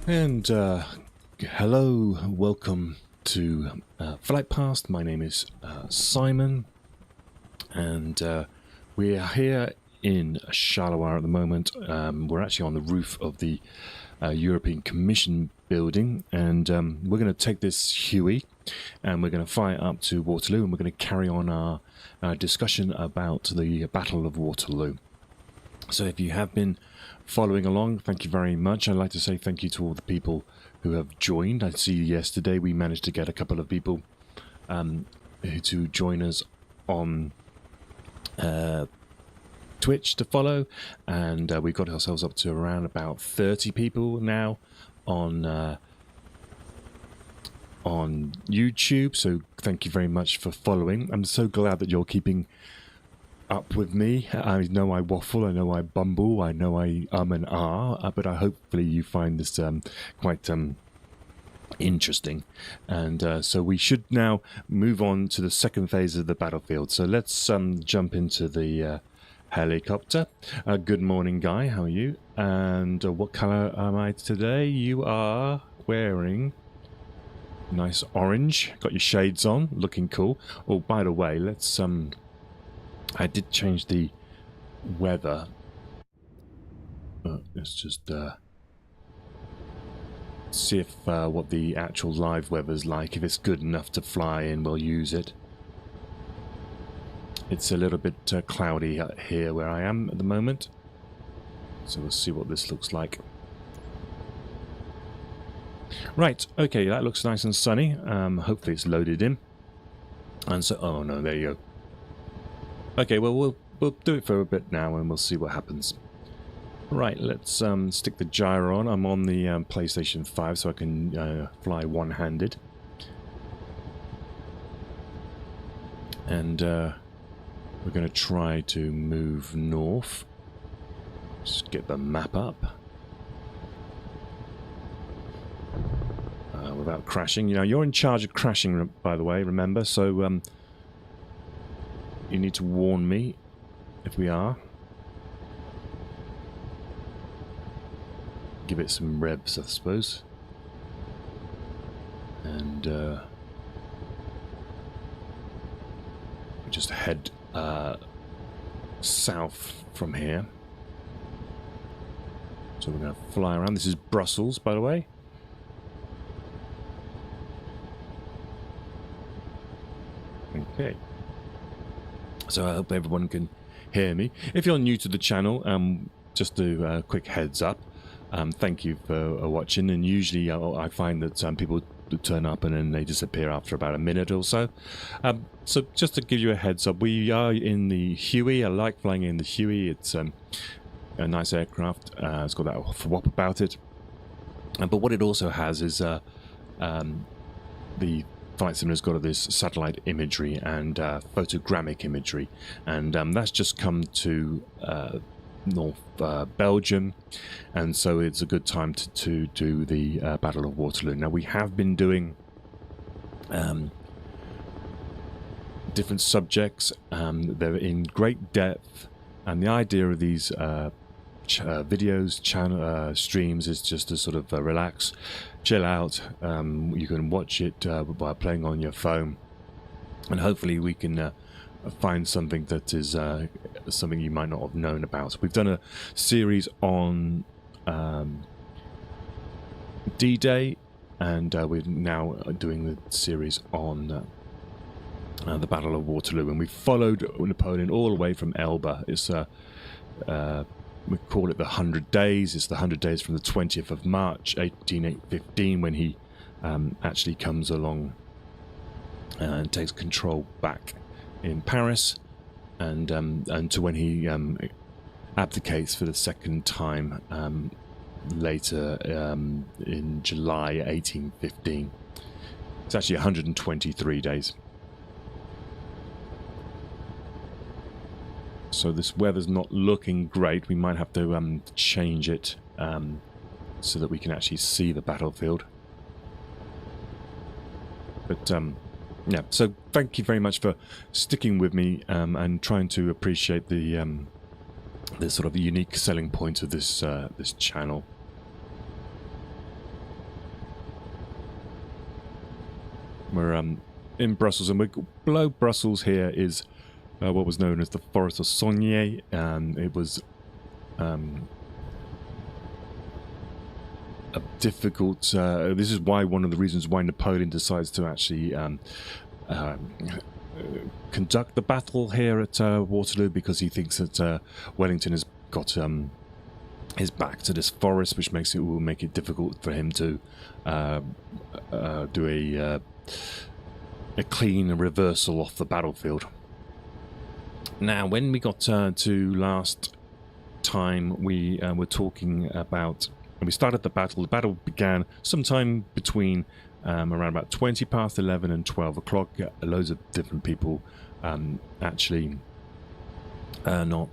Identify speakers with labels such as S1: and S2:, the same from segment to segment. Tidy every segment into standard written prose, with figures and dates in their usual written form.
S1: And hello, welcome to Flight Past. My name is Simon, and we are here in Charleroi at the moment. We're actually on the roof of the European Commission building, and we're going to take this Huey and we're going to fly it up to Waterloo, and we're going to carry on our discussion about the Battle of Waterloo. So if you have been following along, thank you very much. I'd like to say thank you to all the people who have joined. I see yesterday we managed to get a couple of people to join us on Twitch to follow, and we got ourselves up to around about 30 people now on YouTube. So thank you very much for following. I'm so glad that you're keeping up with me. I know I waffle, I know I bumble, I know I and but hopefully you find this quite interesting. And so we should now move on to the second phase of the battlefield. So let's jump into the helicopter. Good morning, Guy. How are you? And what color am I today? You are wearing nice orange. Got your shades on, looking cool. Oh, by the way, let's I did change the weather. Let's just see if what the actual live weather's like. If it's good enough to fly in, we'll use it. It's a little bit cloudy here where I am at the moment, so we'll see what this looks like. Right, okay, that looks nice and sunny. Hopefully it's loaded in. And so, oh no, there you go. Okay, well, we'll do it for a bit now, and we'll see what happens. Right, let's stick the gyro on. I'm on the PlayStation 5, so I can fly one-handed. And we're going to try to move north. Just get the map up. Without crashing. You know, you're in charge of crashing, by the way, remember, so you need to warn me if we are. Give it some revs, I suppose. And we just head south from here. So we're going to fly around. This is Brussels, by the way. Okay. So I hope everyone can hear me. If you're new to the channel, just a quick heads up. Thank you for watching. And usually I find that people turn up and then they disappear after about a minute or so. So just to give you a heads up, we are in the Huey. I like flying in the Huey. It's a nice aircraft. It's got that whop about it. But what it also has is the Flight Simulator's got this satellite imagery and photogrammic imagery, and that's just come to North Belgium, and so it's a good time to do the Battle of Waterloo. Now we have been doing different subjects. They're in great depth, and the idea of these videos, streams is just to sort of relax, chill out. You can watch it by playing on your phone, and hopefully we can find something that is something you might not have known about. We've done a series on D-Day, and we're now doing the series on the Battle of Waterloo, and we followed Napoleon all the way from Elba. It's we call it the 100 days. It's the 100 days from the 20th of March 1815 when he actually comes along and takes control back in Paris, and to when he abdicates for the second time later in July 1815. It's actually 123 days. So this weather's not looking great. We might have to change it so that we can actually see the battlefield. But yeah, so thank you very much for sticking with me and trying to appreciate the sort of unique selling point of this this channel. We're in Brussels, and below Brussels here is what was known as the Forest of Saulnier. It was a difficult. This is why one of the reasons why Napoleon decides to actually conduct the battle here at Waterloo, because he thinks that Wellington has got his back to this forest, which will make it difficult for him to do a clean reversal off the battlefield. Now, when we got to last time, we were talking about, and we started the battle. The battle began sometime between around about 20 past 11 and 12 o'clock. Loads of different people actually didn't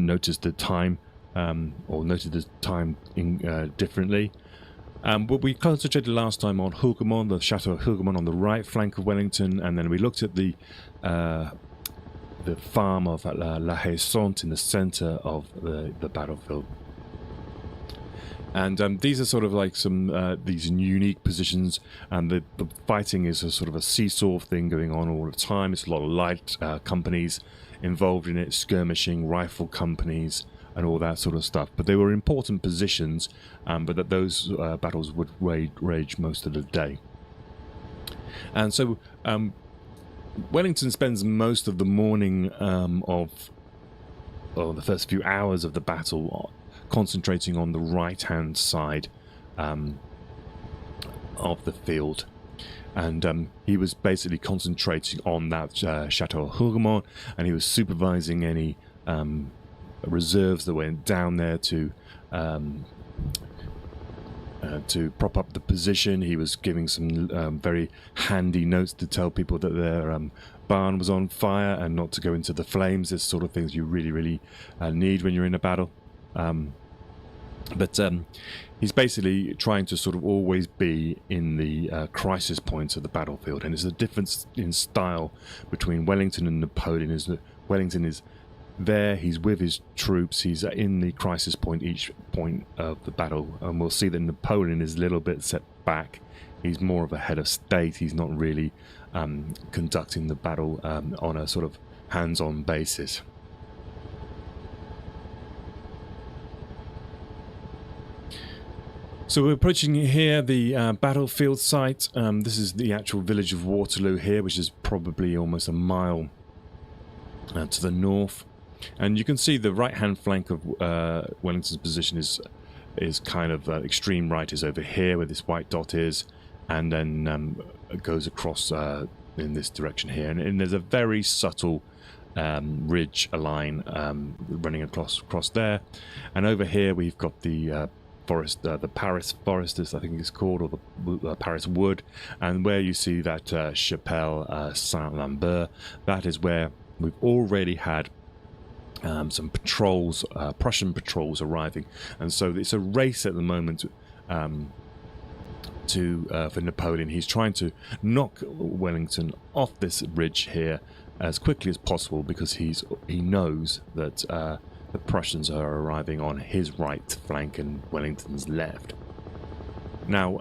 S1: notice the time or noted the time differently. But we concentrated last time on Hougoumont, the Chateau of Hougoumont on the right flank of Wellington, and then we looked at the farm of La Haye-Sainte in the centre of the battlefield. And these are sort of like some these unique positions, and the fighting is a sort of a seesaw thing going on all the time. It's a lot of light companies involved in it, skirmishing, rifle companies, and all that sort of stuff. But they were important positions, but that those battles would rage most of the day. And so Wellington spends most of the morning or the first few hours of the battle concentrating on the right-hand side of the field. And he was basically concentrating on that Chateau of Hougoumont, and he was supervising any reserves that went down there to prop up the position. He was giving some very handy notes to tell people that their barn was on fire and not to go into the flames. This sort of things you really need when you're in a battle. But he's basically trying to sort of always be in the crisis points of the battlefield, and there's a difference in style between Wellington and Napoleon. Is that Wellington is there, he's with his troops, he's in the crisis point each point of the battle, and we'll see that Napoleon is a little bit set back. He's more of a head of state. He's not really conducting the battle on a sort of hands-on basis. So we're approaching here the battlefield site. This is the actual village of Waterloo here, which is probably almost a mile to the north. And you can see the right-hand flank of Wellington's position is kind of extreme right is over here where this white dot is, and then it goes across in this direction here. And there's a very subtle ridge, a line running across there. And over here we've got the forest, the Paris forest, as I think it's called, or the Paris wood, and where you see that Chapelle Saint-Lambert, that is where we've already had some patrols, Prussian patrols arriving, and so it's a race at the moment for Napoleon. He's trying to knock Wellington off this ridge here as quickly as possible, because he knows that the Prussians are arriving on his right flank and Wellington's left. Now,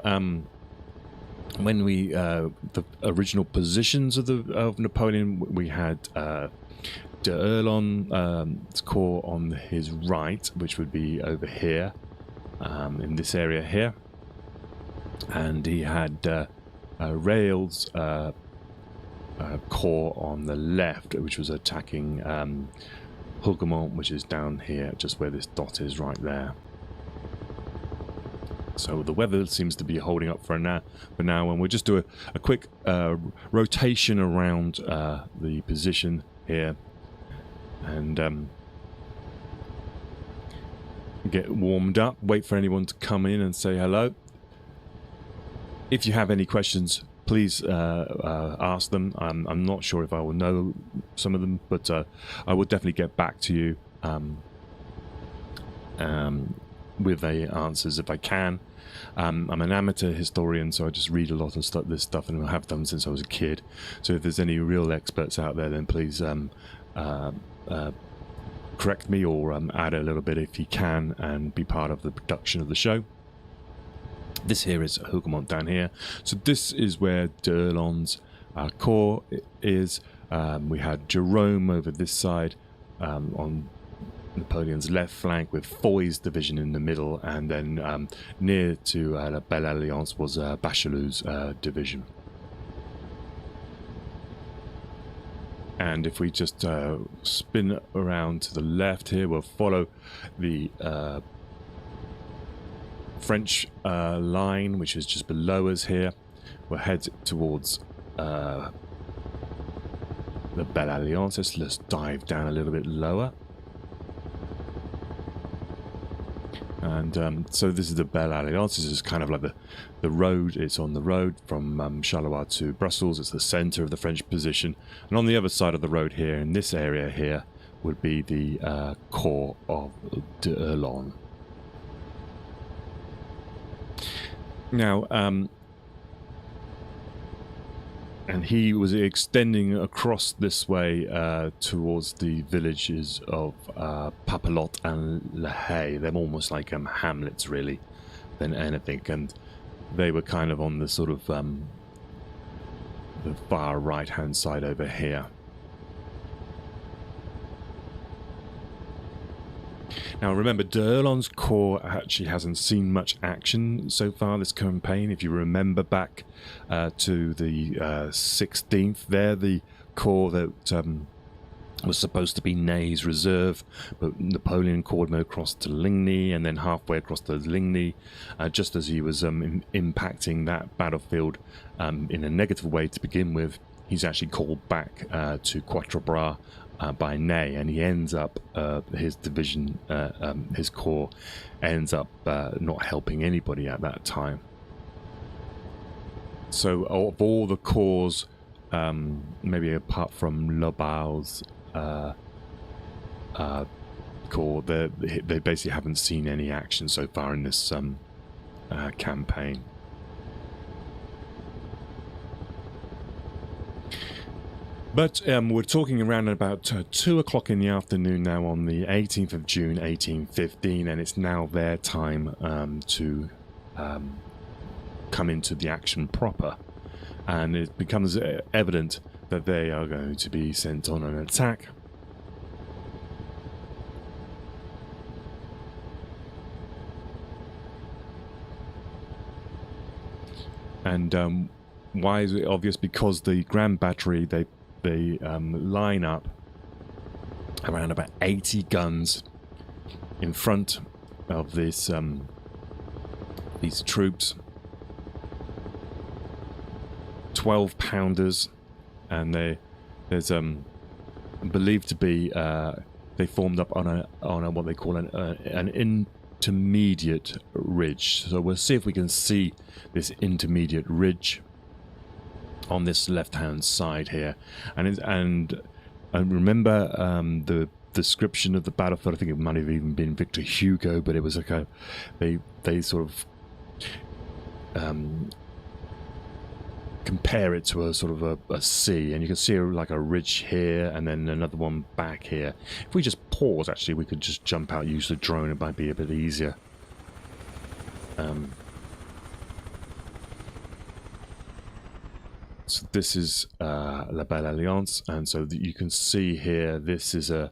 S1: when we the original positions of Napoleon, we had de Erlon's corps on his right, which would be over here, in this area here, and he had Rail's corps on the left, which was attacking Hougoumont, which is down here, just where this dot is right there. So the weather seems to be holding up for now, and we'll just do a quick rotation around the position here, and get warmed up, wait for anyone to come in and say hello. If you have any questions, please ask them. I'm not sure if I will know some of them, but I will definitely get back to you with the answers if I can. I'm an amateur historian, so I just read a lot of this stuff, and I have done since I was a kid. So if there's any real experts out there, then please correct me or add a little bit if you can, and be part of the production of the show. This here is Hougoumont down here. So this is where d'Erlon's corps is. We had Jerome over this side on Napoleon's left flank with Foy's division in the middle, and then near to La Belle Alliance was Bachelot's division. And if we just spin around to the left here, we'll follow the French line, which is just below us here. We'll head towards the Belle Alliance. Let's dive down a little bit lower. And so this is the Belle Alliance. This is kind of like the road. It's on the road from Charleroi to Brussels. It's the centre of the French position. And on the other side of the road here, in this area here, would be the corps of d'Erlon. Now, and he was extending across this way towards the villages of Papelotte and La Haye. They're almost like hamlets, really, than anything. And they were kind of on the sort of the far right-hand side over here. Now remember, d'Erlon's corps actually hasn't seen much action so far this campaign. If you remember back to the 16th, they're the corps that was supposed to be Ney's reserve, but Napoleon called him across to Ligny, and then halfway across to Ligny, just as he was impacting that battlefield in a negative way to begin with. He's actually called back to Quatre Bras by Ney, and he ends up, his division, his corps, ends up not helping anybody at that time. So of all the corps, maybe apart from Lobau's corps, they basically haven't seen any action so far in this campaign. But we're talking around about 2 o'clock in the afternoon now on the 18th of June 1815, and it's now their time to come into the action proper. And it becomes evident that they are going to be sent on an attack. And why is it obvious? Because the Grand Battery, they line up around about 80 guns in front of this these troops, 12 pounders, and there's believed to be they formed up on a what they call an intermediate ridge. So we'll see if we can see this intermediate ridge on this left-hand side here, and remember the description of the battlefield. I think it might have even been Victor Hugo, but it was like they sort of compare it to a sort of a sea, and you can see like a ridge here and then another one back here. If we just pause, actually, we could just jump out, use the drone. It might be a bit easier. So this is La Belle Alliance, and so that you can see here, this is a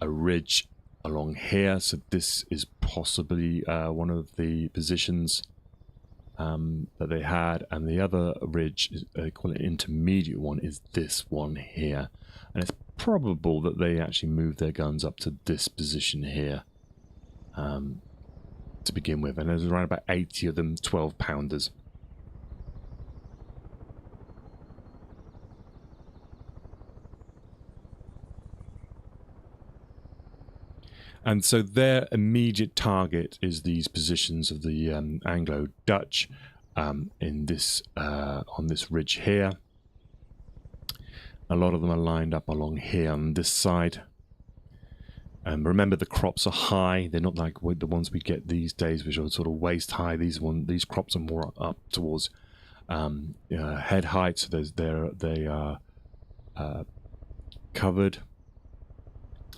S1: ridge along here. So this is possibly one of the positions that they had, and the other ridge, they call it intermediate one, is this one here. And it's probable that they actually moved their guns up to this position here to begin with. And there's around about 80 of them, 12 pounders. And so their immediate target is these positions of the Anglo-Dutch in this on this ridge here. A lot of them are lined up along here on this side. Remember, the crops are high. They're not like the ones we get these days, which are sort of waist high. These crops are more up towards head height, so they are covered.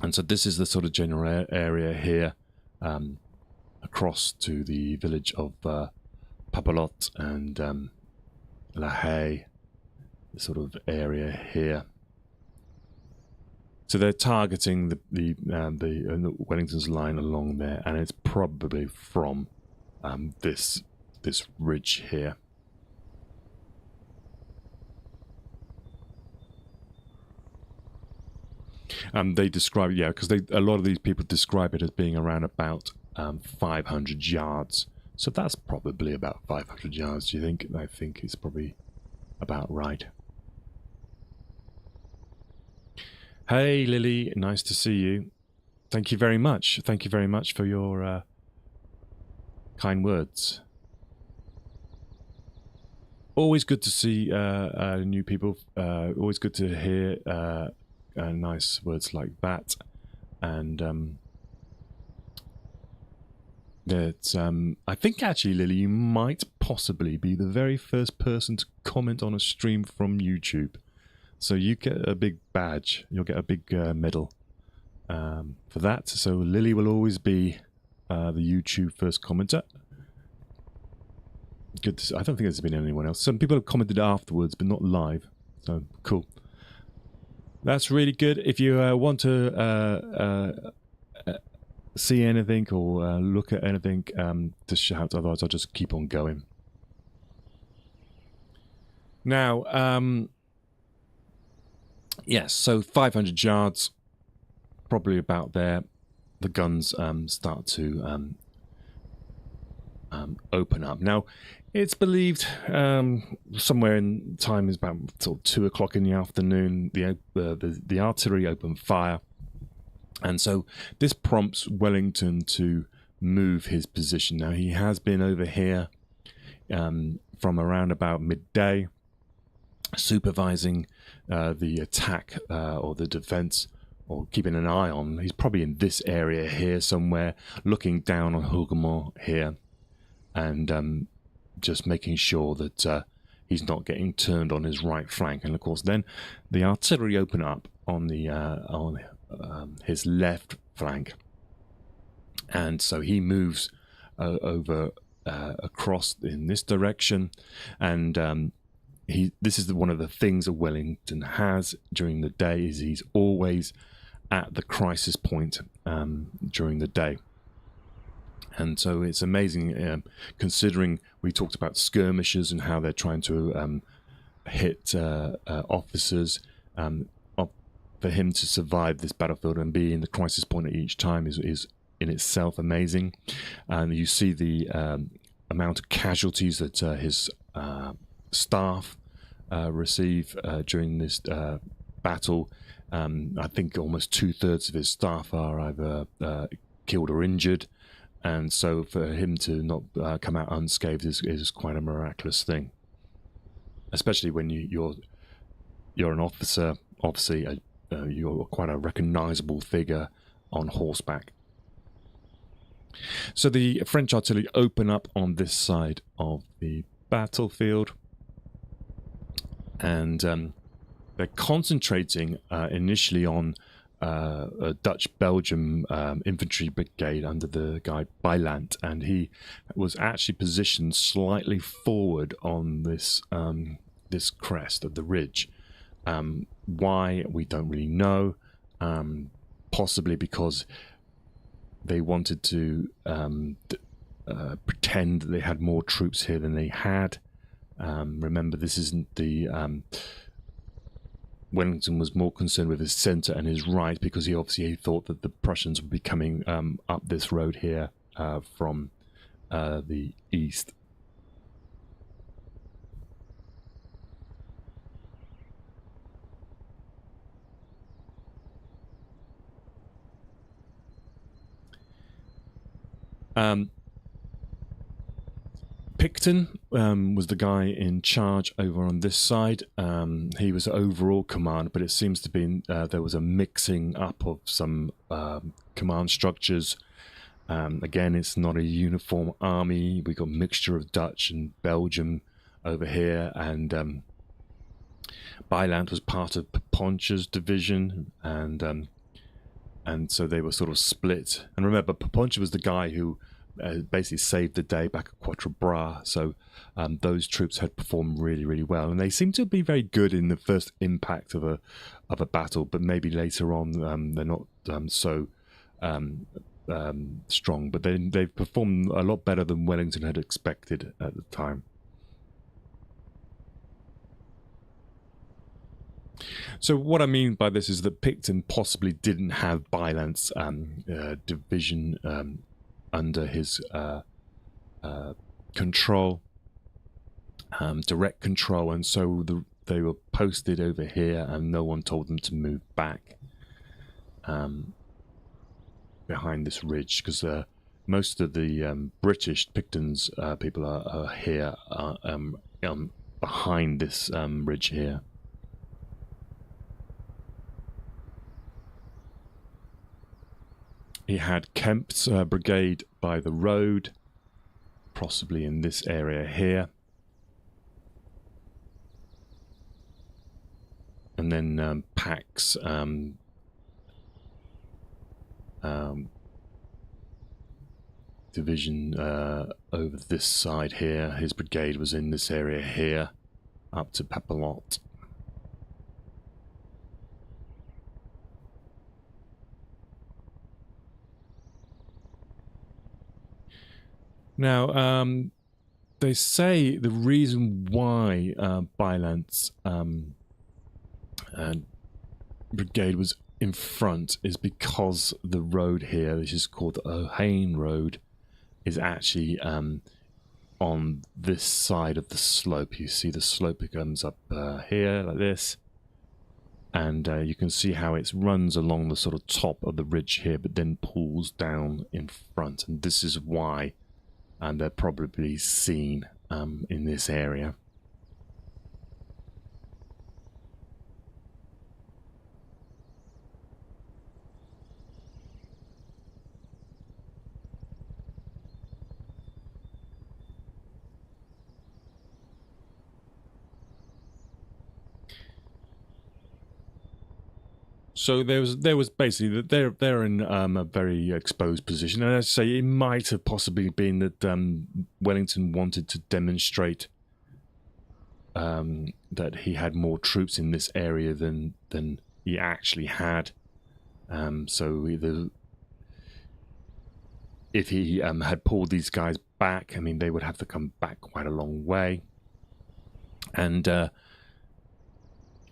S1: And so this is the sort of general area here across to the village of Papalot and La Haye, the sort of area here. So they're targeting the Wellington's line along there, and it's probably from this ridge here. They describe, yeah, because a lot of these people describe it as being around about 500 yards. So that's probably about 500 yards, do you think? I think it's probably about right. Hey, Lily, nice to see you. Thank you very much. Thank you very much for your kind words. Always good to see new people. Always good to hear nice words like that. And that I think actually, Lily, you might possibly be the very first person to comment on a stream from YouTube. So you get a big badge. You'll get a big medal for that. So Lily will always be the YouTube first commenter. Good to see. I don't think there's been anyone else. Some people have commented afterwards, but not live. So cool. That's really good. If you want to see anything or look at anything, just shout. Otherwise, I'll just keep on going. Now, yes, so 500 yards, probably about there. The guns start to open up. Now, it's believed somewhere in time is about sort of 2 o'clock in the afternoon. The artillery open fire, and so this prompts Wellington to move his position. Now, he has been over here from around about midday, supervising the attack or the defense, or keeping an eye on. He's probably in this area here somewhere, looking down on Hougoumont here, and just making sure that he's not getting turned on his right flank. And of course, then the artillery open up on the his left flank, and so he moves over across in this direction, and this is one of the things that Wellington has during the day, is he's always at the crisis point during the day. And so it's amazing, considering we talked about skirmishers and how they're trying to hit officers. For him to survive this battlefield and be in the crisis point at each time is in itself amazing. And you see the amount of casualties that his staff receive during this battle. I think almost 2/3 of his staff are either killed or injured. And so for him to not come out unscathed is quite a miraculous thing, especially when you're an officer. Obviously, you're quite a recognizable figure on horseback. So the French artillery open up on this side of the battlefield, and they're concentrating initially on a Dutch-Belgium infantry brigade under the guy Bylant, and he was actually positioned slightly forward on this this crest of the ridge. Why, we don't really know. Possibly because they wanted to pretend that they had more troops here than they had. Remember, this isn't the Wellington was more concerned with his centre and his right, because he obviously thought that the Prussians would be coming up this road here from the east. Picton was the guy in charge over on this side. He was overall command, but it seems to be there was a mixing up of some command structures. Again, it's not a uniform army. We got a mixture of Dutch and Belgium over here, and Bylant was part of Paponcha's division, and so they were sort of split. And remember, Paponcha was the guy who basically saved the day back at Quatre Bras. So those troops had performed really, really well, and they seem to be very good in the first impact of a battle. But maybe later on, they're not so strong. But they've performed a lot better than Wellington had expected at the time. So what I mean by this is that Picton possibly didn't have Bylance's division under his control, direct control, and so they were posted over here, and no one told them to move back behind this ridge, because most of the British Picton's people are here behind this ridge here. He had Kemp's brigade by the road, possibly in this area here. And then Pack's division over this side here. His brigade was in this area here, up to Papelotte. Now, they say the reason why Bylance's brigade was in front is because the road here, which is called the O'Hain Road, is actually on this side of the slope. You see the slope comes up here like this, and you can see how it runs along the sort of top of the ridge here, but then pulls down in front, and this is why they're probably seen in this area. So there was basically that they're in a very exposed position, and as I say, it might have possibly been that Wellington wanted to demonstrate that he had more troops in this area than he actually had. So if he had pulled these guys back, I mean, they would have to come back quite a long way, and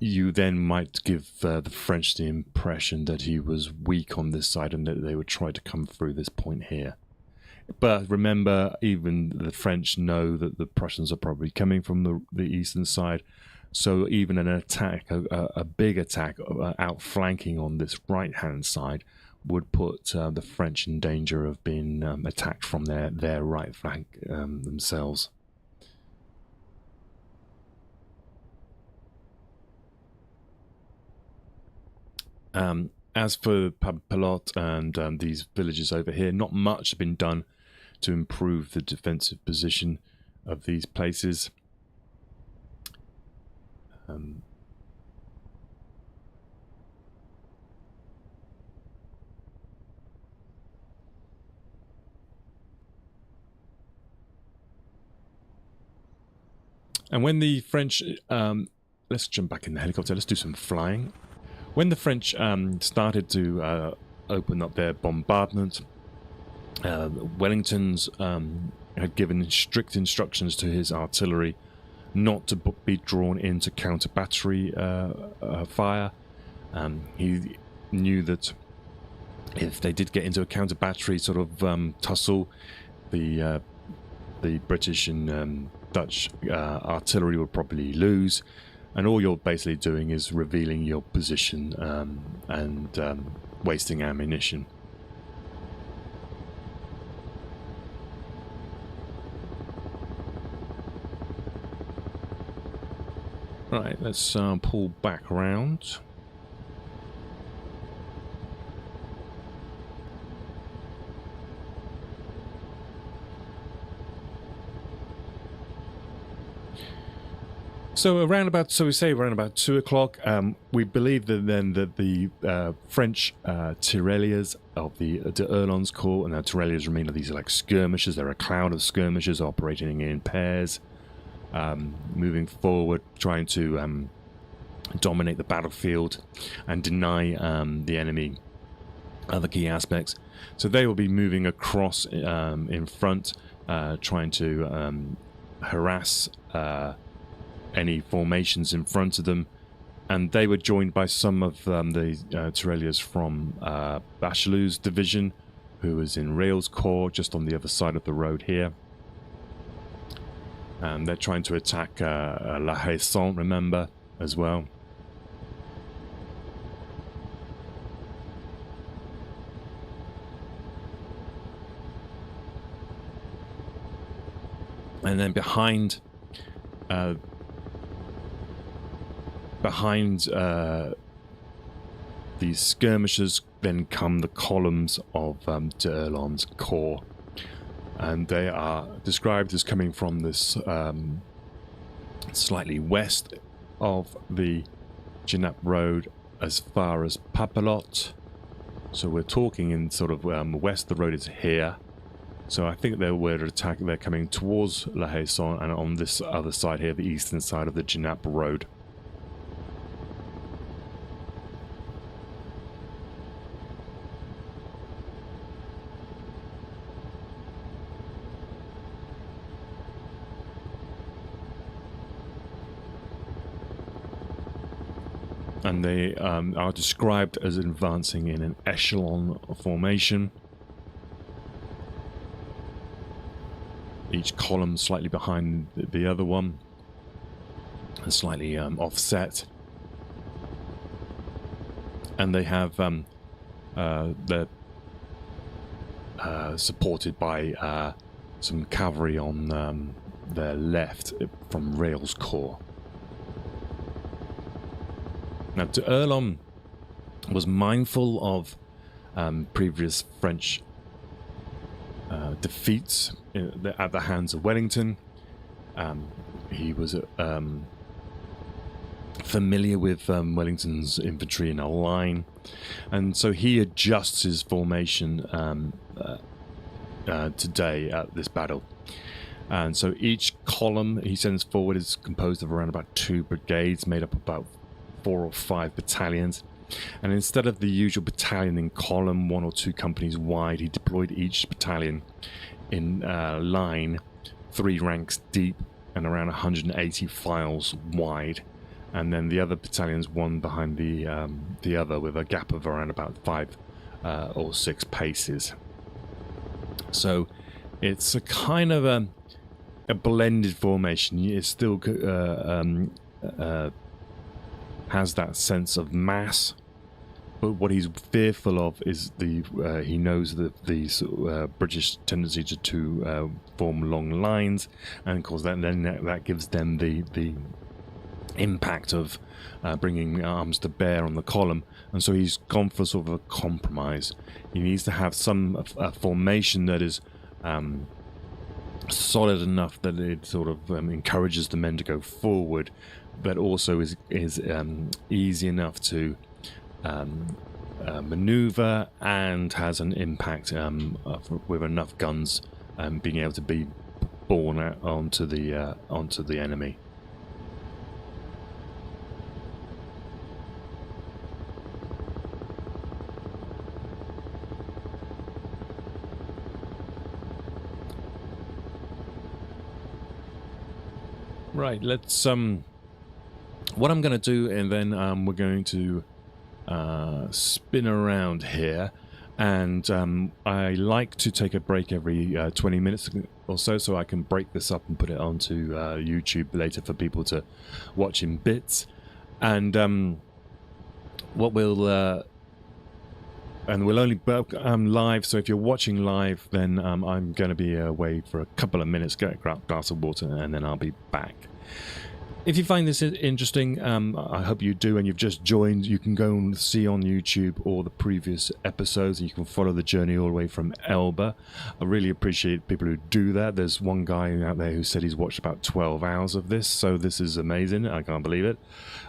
S1: you then might give the French the impression that he was weak on this side and that they would try to come through this point here. But remember, even the French know that the Prussians are probably coming from the eastern side, so even an attack, a big attack outflanking on this right-hand side would put the French in danger of being attacked from their right flank themselves. As for Papelotte and these villages over here, not much has been done to improve the defensive position of these places. And when the French, let's jump back in the helicopter, let's do some flying. When the French started to open up their bombardment, Wellington's had given strict instructions to his artillery not to be drawn into counter-battery fire. He knew that if they did get into a counter-battery sort of tussle, the British and Dutch artillery would probably lose. And all you're basically doing is revealing your position and wasting ammunition. Right, let's pull back around. So we say around about 2 o'clock. We believe that then that the French tirailleurs of the Erlon's Corps, and the tirailleurs remain of these like skirmishers. They're a cloud of skirmishers operating in pairs, moving forward, trying to dominate the battlefield and deny the enemy other key aspects. So they will be moving across in front, trying to harass any formations in front of them, and they were joined by some of the tirailleurs from Bachelou's division, who was in Rail's Corps just on the other side of the road here, and they're trying to attack La Haye-Saint, remember, as well. And then behind these skirmishers then come the columns of d'Erlon's corps, and they are described as coming from this slightly west of the Genappe road as far as Papelotte. So we're talking in sort of west. The road is here. So I think they're coming towards La Haye-Saint, and on this other side here, the eastern side of the Genappe road. And they are described as advancing in an echelon formation. Each column slightly behind the other one, and slightly offset. And they have they're supported by some cavalry on their left from Rail's Corps. Now, d'Erlon was mindful of previous French defeats at the hands of Wellington. He was familiar with Wellington's infantry in a line, and so he adjusts his formation today at this battle. And so each column he sends forward is composed of around about 2 brigades, made up of about 4 or 5 battalions. And instead of the usual battalion in column, 1 or 2 companies wide, he deployed each battalion in line 3 ranks deep and around 180 files wide, and then the other battalions one behind the other, with a gap of around about 5 or 6 paces. So it's a kind of a blended formation. It still has that sense of mass, but what he's fearful of is he knows that the British tendency to form long lines, and of course that gives them the impact of bringing arms to bear on the column, and so he's gone for sort of a compromise. He needs to have some formation that is solid enough that it sort of encourages the men to go forward, but also is easy enough to maneuver and has an impact with enough guns being able to be borne out onto the enemy. Right, let's what I'm going to do, and then we're going to spin around here, and I like to take a break every 20 minutes or so I can break this up and put it onto YouTube later for people to watch in bits. And what we'll and we'll only live, so if you're watching live, then I'm going to be away for a couple of minutes, get a glass of water, and then I'll be back. If you find this interesting, I hope you do, and you've just joined, you can go and see on YouTube all the previous episodes, and you can follow the journey all the way from Elba. I really appreciate people who do that. There's one guy out there who said he's watched about 12 hours of this, so this is amazing. I can't believe it.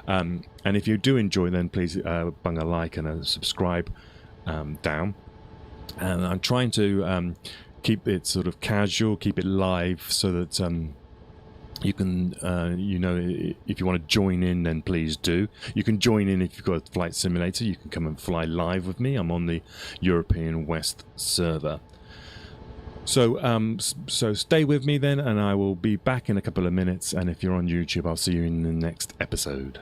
S1: And if you do enjoy, then please bung a like and a subscribe down. And I'm trying to keep it sort of casual, keep it live, so that you can, if you want to join in, then please do. You can join in if you've got a flight simulator. You can come and fly live with me. I'm on the European West server. So, so stay with me then, and I will be back in a couple of minutes. And if you're on YouTube, I'll see you in the next episode.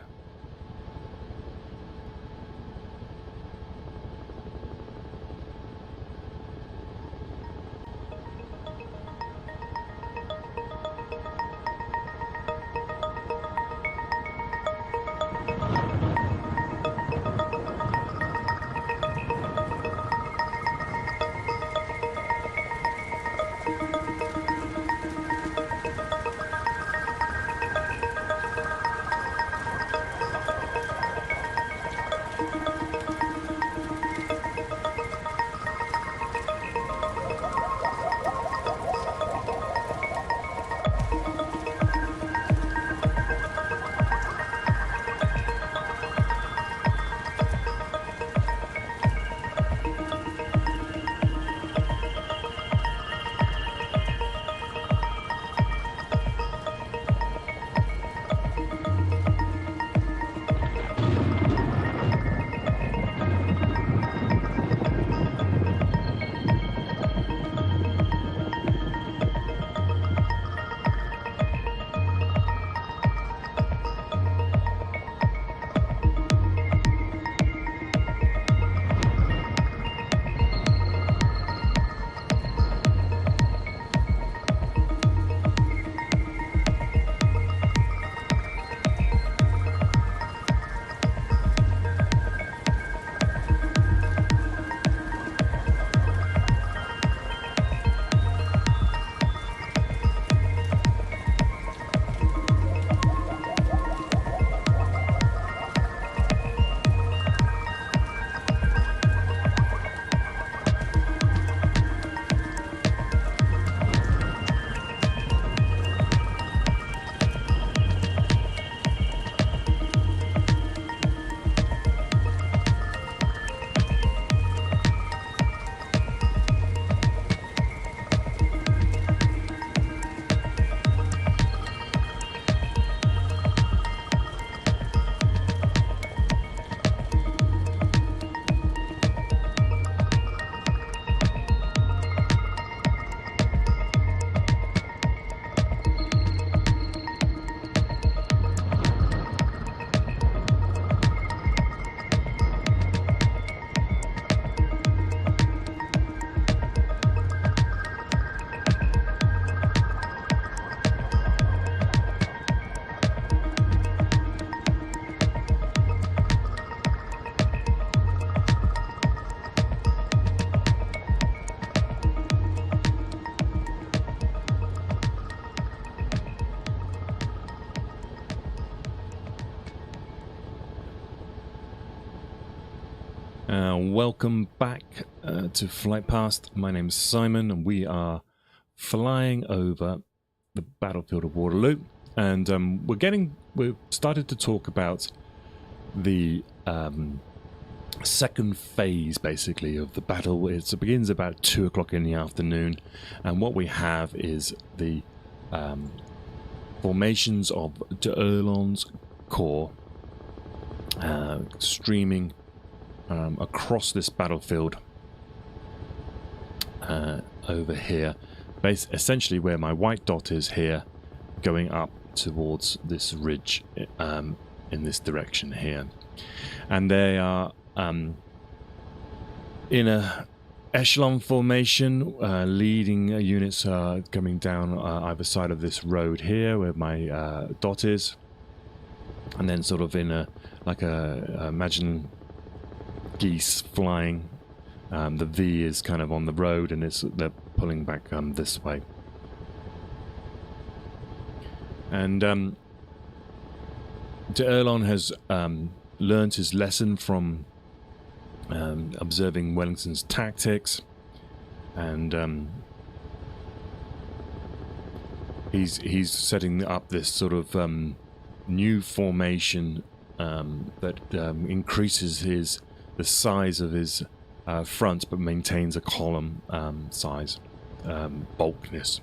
S1: Welcome back to Flight Past. My name's Simon, and we are flying over the battlefield of Waterloo. And we've started to talk about the second phase, basically, of the battle. It begins about 2 o'clock in the afternoon, and what we have is the formations of d'Erlon's corps streaming across this battlefield over here, essentially where my white dot is here, going up towards this ridge in this direction here. And they are in a echelon formation, leading units are coming down either side of this road here where my dot is, and then sort of in a imagine geese flying. The V is kind of on the road, and they're pulling back this way. And De Erlon has learned his lesson from observing Wellington's tactics, and he's setting up this sort of new formation that increases the size of his front, but maintains a column size bulkness.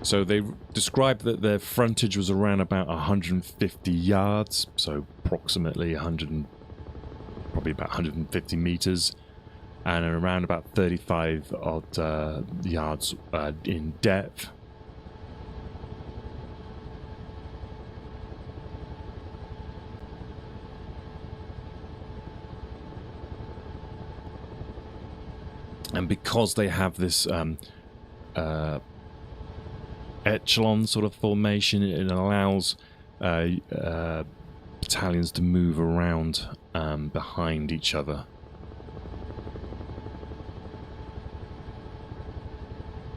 S1: So they described that their frontage was around about 150 yards, so approximately probably about 150 meters, and around about 35 odd yards in depth. And because they have this echelon sort of formation, it allows battalions to move around behind each other.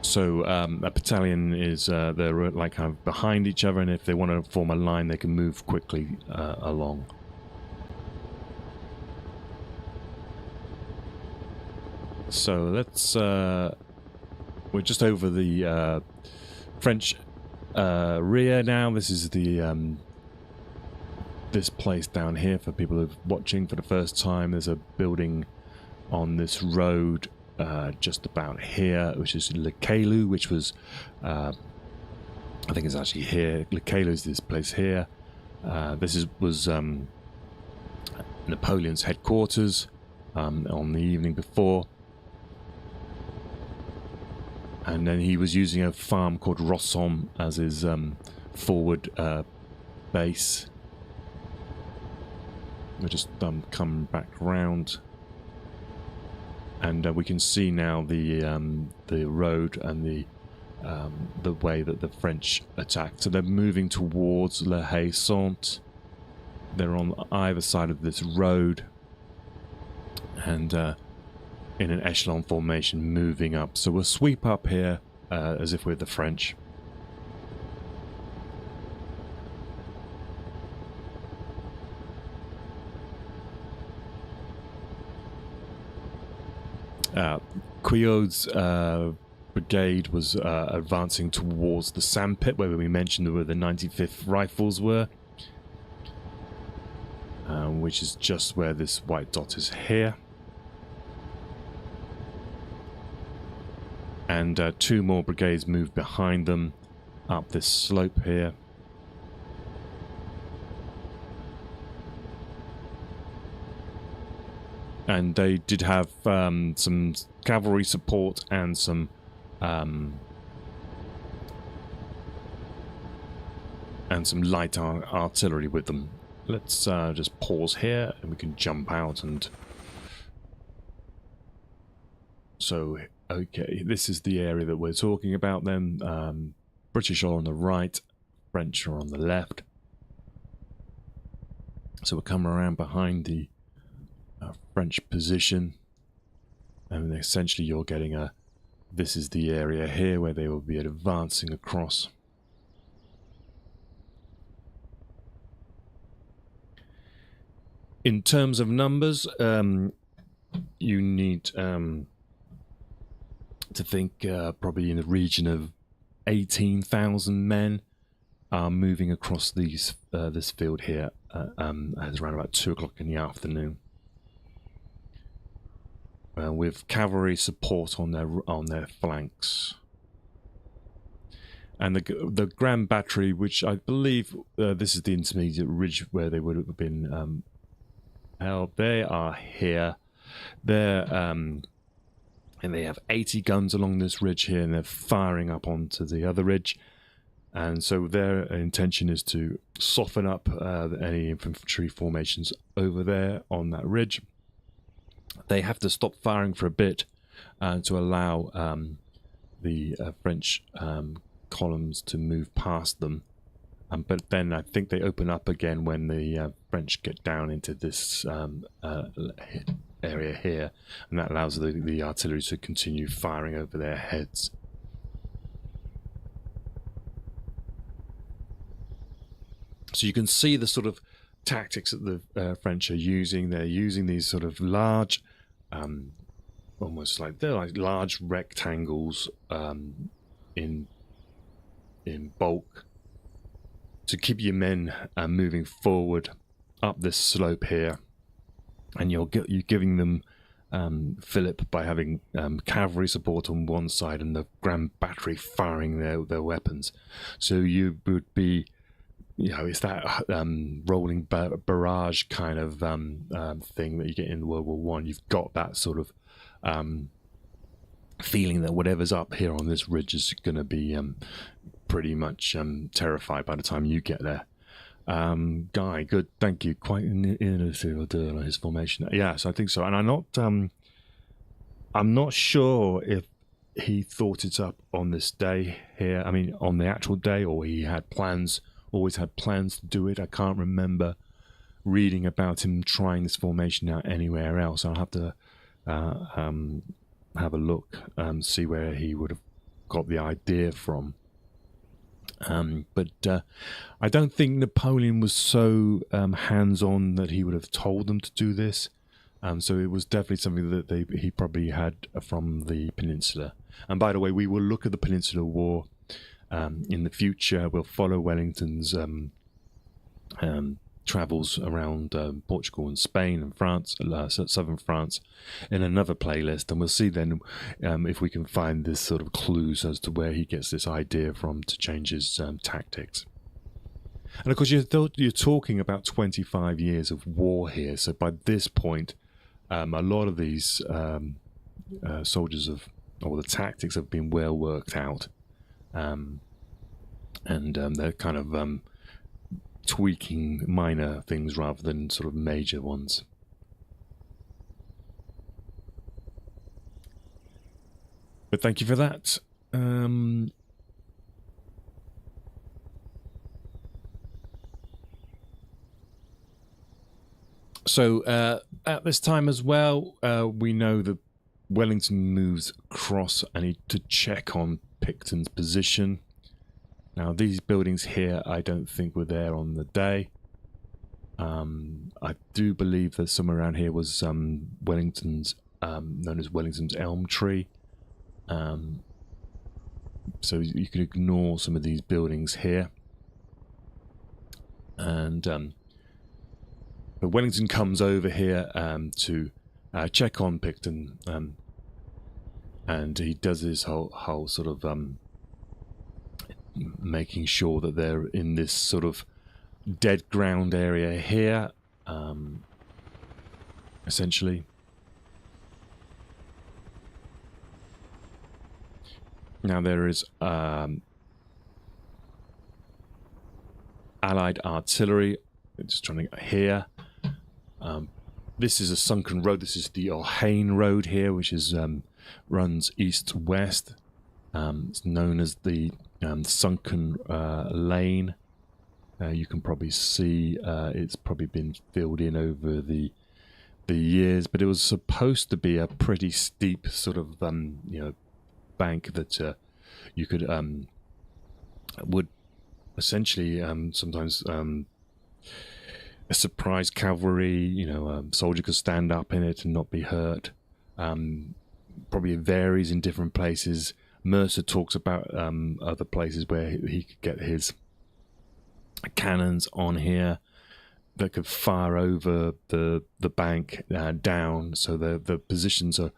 S1: So a battalion is they're like kind of behind each other, and if they want to form a line, they can move quickly along. So let's we're just over the French rear now. This is the this place down here for people who are watching for the first time. There's a building on this road just about here, which is Le Caillou, which was I think it's actually here. Le Caillou is this place here. This was Napoleon's headquarters on the evening before. And then he was using a farm called Rossomme as his forward base. We'll just come back round, and we can see now the road and the way that the French attacked. So they're moving towards La Haye-Sainte. They're on either side of this road, and in an echelon formation moving up. So we'll sweep up here as if we're the French. Quiot's brigade was advancing towards the sandpit where we mentioned where the 95th Rifles were, which is just where this white dot is here. And two more brigades moved behind them up this slope here. And they did have some cavalry support and some light artillery with them. Let's just pause here and we can jump out. And so okay, this is the area that we're talking about then. British are on the right, French are on the left. So we'll come around behind the French position, and essentially you're getting this is the area here where they will be advancing across. In terms of numbers, you need to think probably in the region of 18,000 men are moving across this field here at around about 2 o'clock in the afternoon, with cavalry support on their flanks. And the Grand Battery, which I believe this is the intermediate ridge where they would have been held. They are here. They're and they have 80 guns along this ridge here, and they're firing up onto the other ridge. And so their intention is to soften up any infantry formations over there on that ridge. They have to stop firing for a bit to allow the French columns to move past them. But then I think they open up again when the French get down into this area here, and that allows the artillery to continue firing over their heads. So you can see the sort of tactics that the French are using. They're using these sort of large, almost like they're like large rectangles in bulk to keep your men moving forward up this slope here, and you're giving them fillip by having cavalry support on one side and the Grand Battery firing their weapons. So you would be, it's that rolling barrage kind of thing that you get in World War One. You've got that sort of feeling that whatever's up here on this ridge is going to be pretty much terrified by the time you get there. Guy, good, thank you. Quite innovative on his formation. Yes, I think so. And I'm not sure if he thought it up on this day here. I mean, on the actual day, or he had plans. Always had plans to do it. I can't remember reading about him trying this formation out anywhere else. I'll have to have a look, see where he would have got the idea from. But I don't think Napoleon was so hands-on that he would have told them to do this. So it was definitely something that he probably had from the Peninsula. And by the way, we will look at the Peninsular War in the future. We'll follow Wellington's travels around Portugal and Spain and France, southern France, in another playlist, and we'll see then if we can find this sort of clues as to where he gets this idea from to change his tactics. And of course, you're talking about 25 years of war here, so by this point, a lot of these soldiers or the tactics have been well worked out, and they're kind of tweaking minor things rather than sort of major ones. But thank you for that. So at this time as well, we know that Wellington moves across. I need to check on Picton's position. Now, these buildings here, I don't think were there on the day. I do believe that somewhere around here was Wellington's, known as Wellington's Elm Tree. So you can ignore some of these buildings here. And but Wellington comes over here to check on Picton, and he does his whole sort of making sure that they're in this sort of dead ground area here, essentially. Now there is Allied artillery. Just trying to get here. This is a sunken road. This is the O'Hain Road here, which is runs east-west. It's known as the sunken lane. You can probably see it's probably been filled in over the years, but it was supposed to be a pretty steep sort of bank that you could would essentially sometimes a surprise cavalry, soldier could stand up in it and not be hurt. Probably varies in different places. Mercer talks about other places where he could get his cannons on here that could fire over the bank down. So the positions are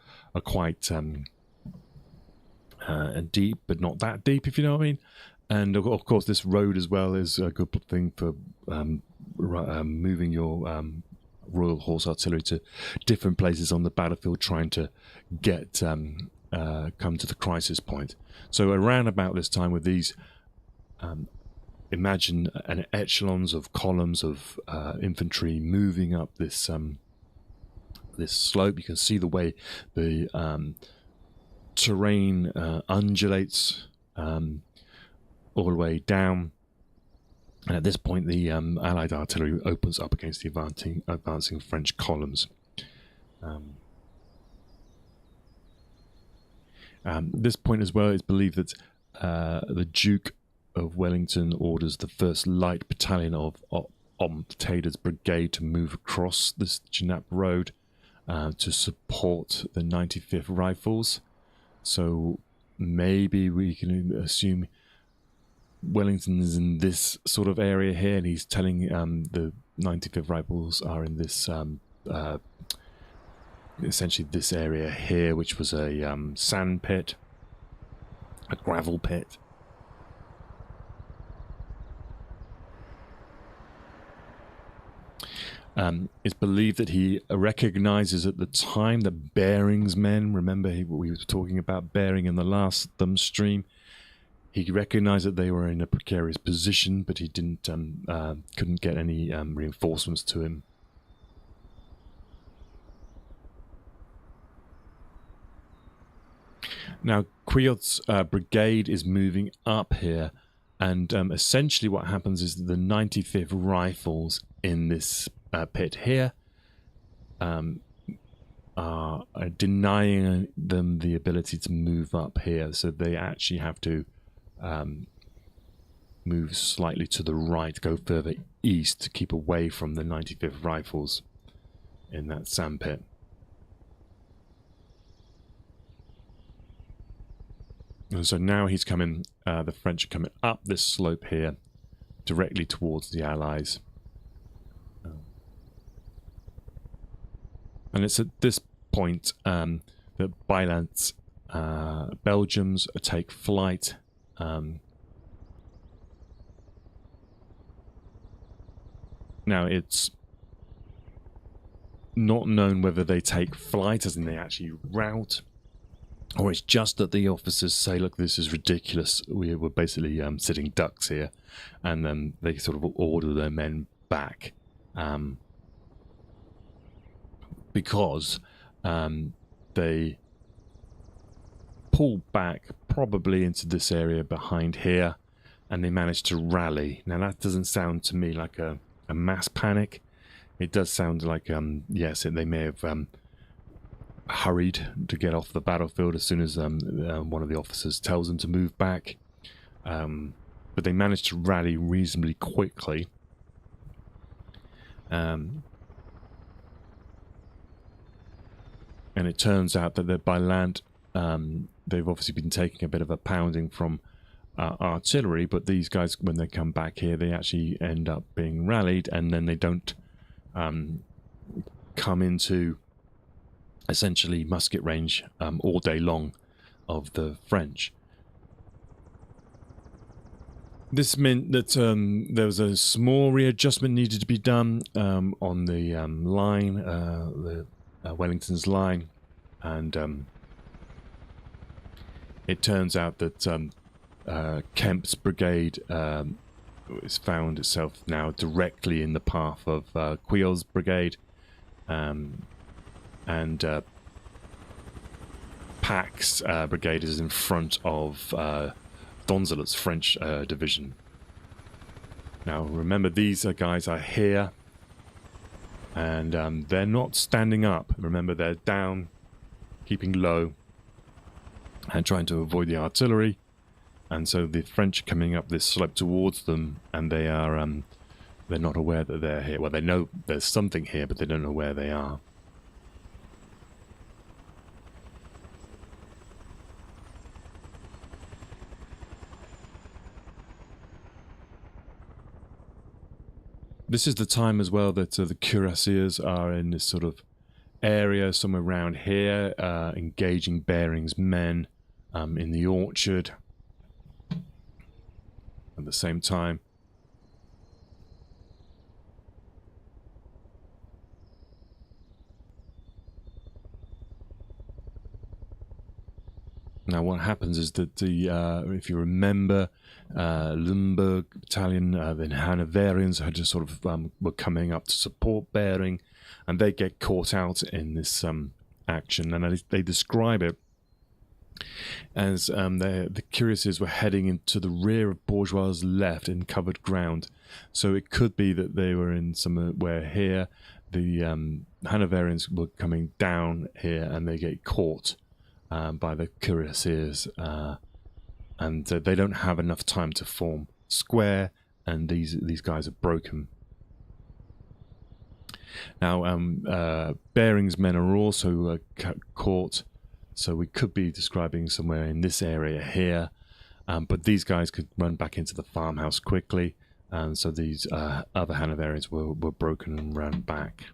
S1: quite deep, but not that deep, if you know what I mean. And of course, this road as well is a good thing for moving your Royal Horse Artillery to different places on the battlefield, trying to get come to the crisis point. So around about this time, with these, imagine an echelons of columns of infantry moving up this this slope. You can see the way the terrain undulates all the way down. And at this point, the Allied artillery opens up against the advancing French columns. This point as well, it's believed that the Duke of Wellington orders the 1st Light Battalion of Taylor's Brigade to move across this Genappe Road to support the 95th Rifles. So maybe we can assume Wellington is in this sort of area here, and he's telling the 95th Rifles are in this essentially this area here, which was a sand pit, a gravel pit. It's believed that he recognizes at the time that Bering's men, remember we were talking about Bering in the last stream, he recognized that they were in a precarious position, but he couldn't get any reinforcements to him. Now, Quiot's brigade is moving up here, and essentially what happens is that the 95th Rifles in this pit here are denying them the ability to move up here, so they actually have to move slightly to the right, go further east to keep away from the 95th Rifles in that sandpit. And so now he's coming, the French are coming up this slope here, directly towards the Allies. And it's at this point that Bylandt's Belgians take flight. Now, it's not known whether they take flight, as in they actually rout, or it's just that the officers say, look, this is ridiculous. We're basically sitting ducks here. And then they sort of order their men back. Because they pull back probably into this area behind here, and they manage to rally. Now, that doesn't sound to me like a mass panic. It does sound like, yes, they may have hurried to get off the battlefield as soon as one of the officers tells them to move back. But they managed to rally reasonably quickly. And it turns out that by land, they've obviously been taking a bit of a pounding from artillery, but these guys, when they come back here, they actually end up being rallied, and then they don't come into essentially musket range all day long of the French. This meant that there was a small readjustment needed to be done on the line, the Wellington's line, and it turns out that Kemp's brigade has found itself now directly in the path of Quiot's brigade, and Pack's brigade is in front of Donzelet's French division. Now remember, these guys are here, and they're not standing up. Remember, they're down, keeping low, and trying to avoid the artillery. And so the French are coming up this slope towards them, and they are they're not aware that they're here. Well, they know there's something here, but they don't know where they are. This is the time as well that the cuirassiers are in this sort of area somewhere around here, engaging Bering's men in the orchard at the same time. Now what happens is that the, if you remember, Limburg battalion, the Hanoverians had just sort of were coming up to support Bering, and they get caught out in this action, and they describe it as the cuirassiers were heading into the rear of bourgeois' left in covered ground. So it could be that they were in somewhere here. The Hanoverians were coming down here, and they get caught by the cuirassiers, and they don't have enough time to form square, and these guys are broken. Now, Bering's men are also caught, so we could be describing somewhere in this area here, but these guys could run back into the farmhouse quickly, and so these other Hanoverians were broken and ran back.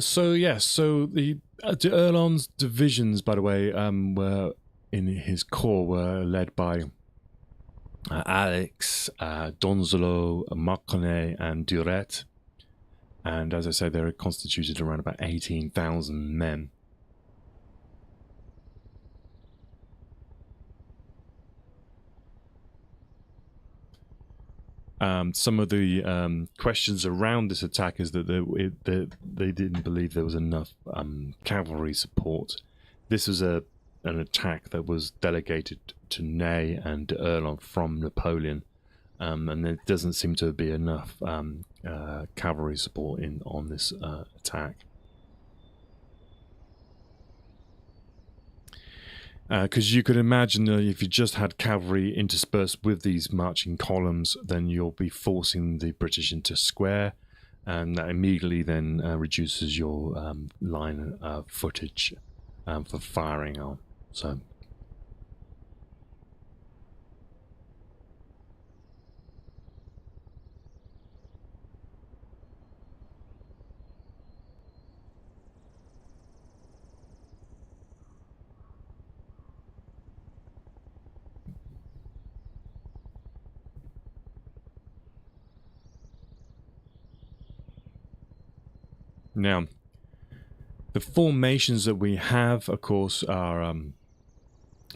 S1: So the de Erlon's divisions, by the way, were in his corps were led by Alex, Donzolo, Marconnet, and Duret, and as I say, they're constituted around about 18,000 men. Some of the questions around this attack is that they didn't believe there was enough cavalry support. This was an attack that was delegated to Ney and de Erlon from Napoleon, and there doesn't seem to be enough cavalry support on this attack. Because you could imagine if you just had cavalry interspersed with these marching columns, then you'll be forcing the British into square, and that immediately then reduces your line footage for firing on. So. Now, the formations that we have, of course, are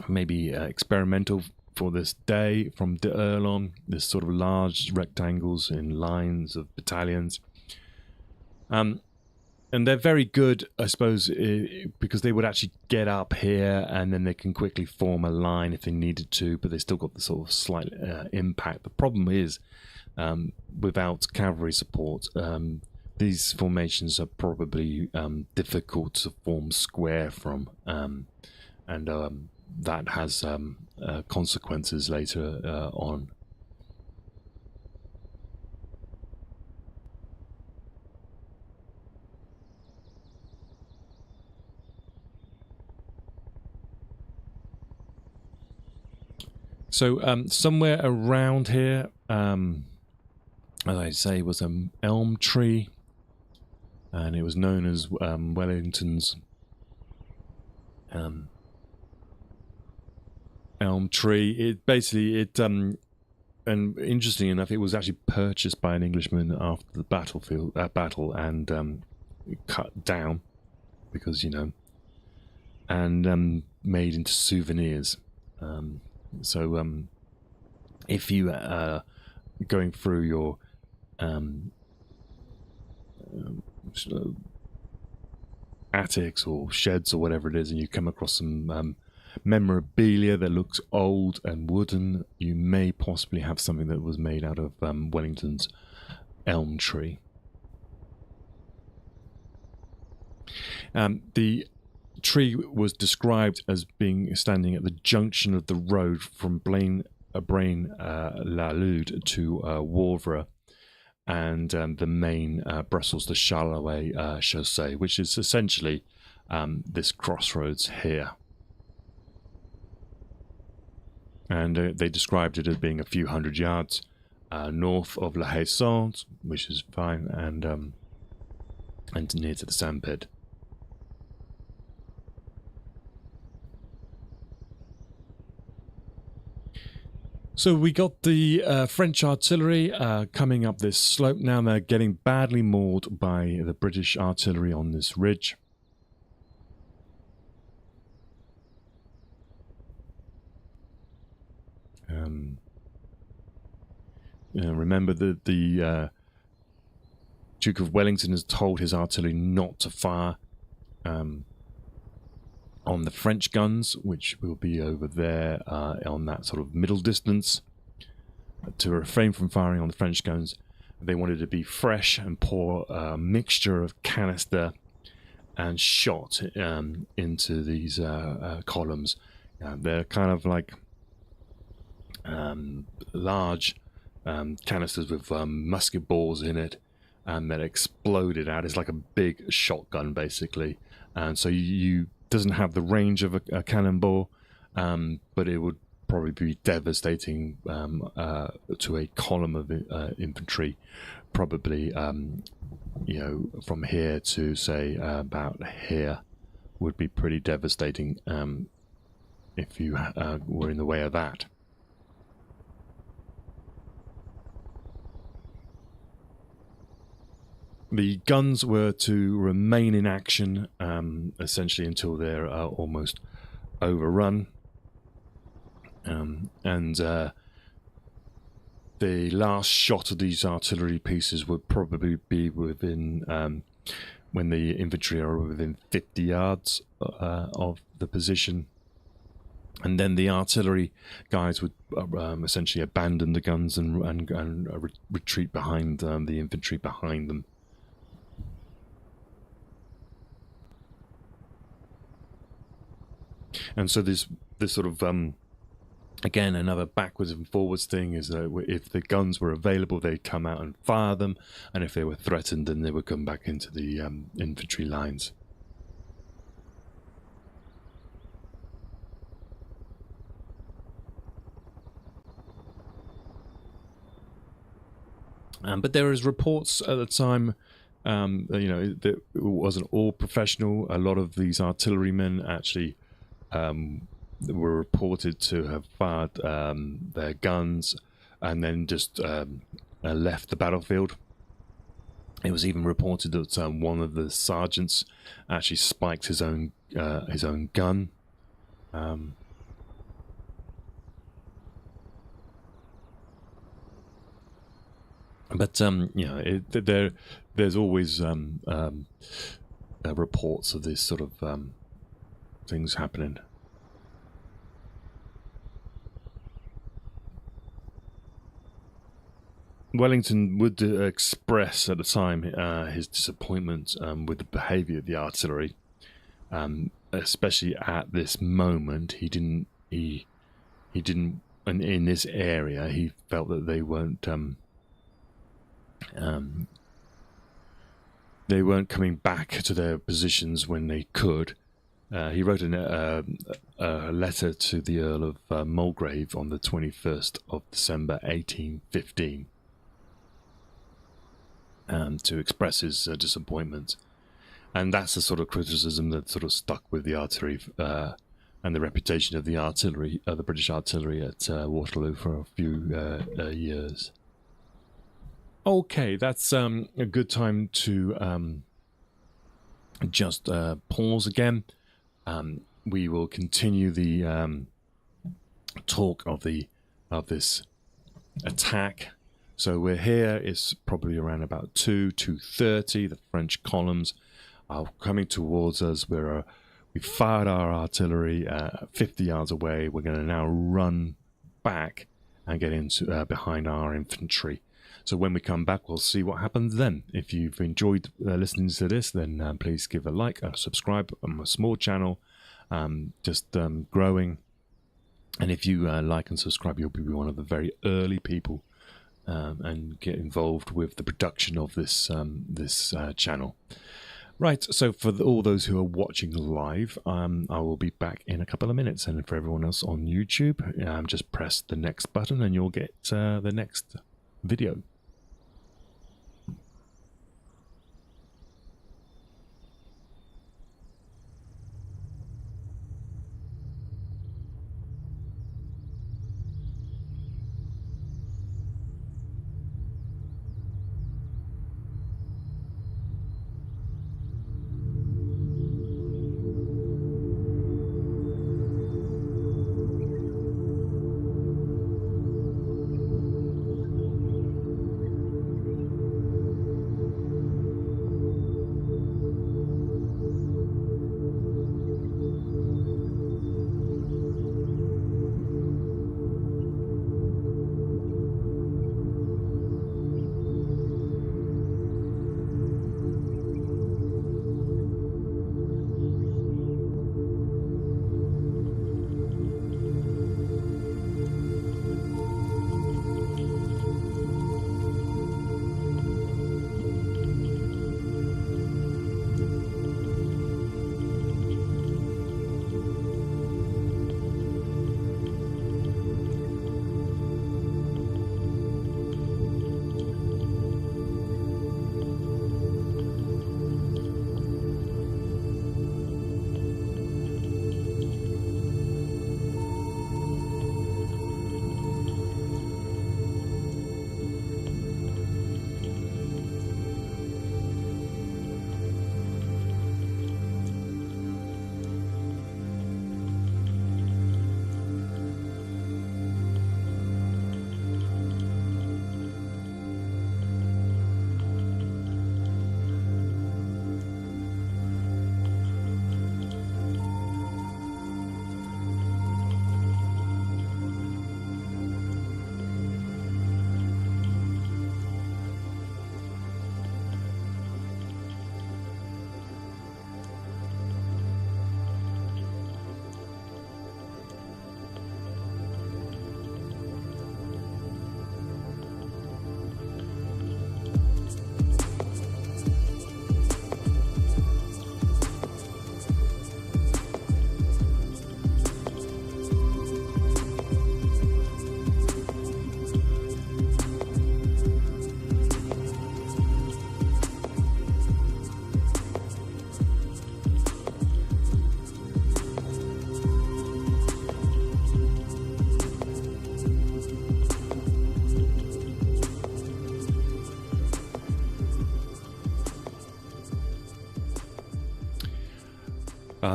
S1: maybe experimental for this day from de Erlon. This sort of large rectangles in lines of battalions. And they're very good, I suppose, because they would actually get up here and then they can quickly form a line if they needed to, but they still got the sort of slight impact. The problem is, without cavalry support, these formations are probably difficult to form square from, and that has consequences later on. So somewhere around here, as I say, was an elm tree, and it was known as Wellington's elm tree. It basically and interesting enough, it was actually purchased by an Englishman after the battle and cut down because and made into souvenirs. So if you are going through your attics or sheds or whatever it is, and you come across some memorabilia that looks old and wooden, you may possibly have something that was made out of Wellington's elm tree. The tree was described as being standing at the junction of the road from Braine-l'Alleud to Wavre, and the main Brussels to Charleroi chaussee, which is essentially this crossroads here. And they described it as being a few hundred yards north of La Haye-Sainte, which is fine, and near to the sandpit. So we got the French artillery coming up this slope. Now they're getting badly mauled by the British artillery on this ridge. remember that the Duke of Wellington has told his artillery not to fire on the French guns, which will be over there on that sort of middle distance, to refrain from firing on the French guns. They wanted to be fresh and pour a mixture of canister and shot into these columns. They're kind of like large canisters with musket balls in it, and that exploded out. It's like a big shotgun, basically. And so you doesn't have the range of a cannonball, but it would probably be devastating to a column of infantry, probably from here to say about here would be pretty devastating if you were in the way of that. The guns were to remain in action essentially until they're almost overrun. The last shot of these artillery pieces would probably be within, when the infantry are within 50 yards of the position. And then the artillery guys would essentially abandon the guns and retreat behind the infantry behind them. And so this sort of, again, another backwards and forwards thing is that if the guns were available, they'd come out and fire them. And if they were threatened, then they would come back into the infantry lines. But there is reports at the time, that it wasn't all professional. A lot of these artillerymen actually were reported to have fired their guns and then just left the battlefield. It was even reported that one of the sergeants actually spiked his own gun. But there's always reports of this sort of things happening. Wellington would express at the time his disappointment with the behaviour of the artillery, especially at this moment. He didn't, and in this area, he felt that they weren't coming back to their positions when they could. He wrote a letter to the Earl of Mulgrave on the 21st of December 1815 to express his disappointment. And that's the sort of criticism that sort of stuck with the artillery and the reputation of the artillery, the British artillery at Waterloo for a few years. Okay, that's a good time to just pause again. We will continue the talk of this attack. So we're here. It's probably around about 2:30. The French columns are coming towards us. We fired our artillery 50 yards away. We're going to now run back and get into behind our infantry. So when we come back, we'll see what happens then. If you've enjoyed listening to this, then please give a like, a subscribe. I'm a small channel, just growing. And if you like and subscribe, you'll be one of the very early people and get involved with the production of this channel. Right, so for all those who are watching live, I will be back in a couple of minutes. And for everyone else on YouTube, just press the next button and you'll get the next video.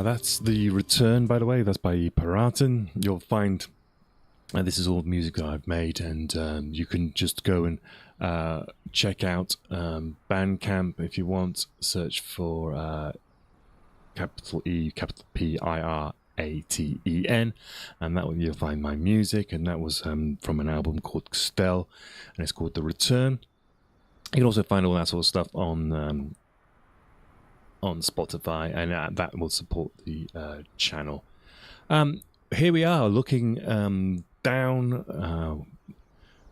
S1: That's The Return, by the way. That's by Paraton. You'll find this is all music that I've made, and you can just go and check out Bandcamp if you want. Search for capital E, capital P-I-R-A-T-E-N, and that one you'll find my music, and that was from an album called Stell, and it's called The Return. You can also find all that sort of stuff on Spotify, and that will support the channel. Here we are looking down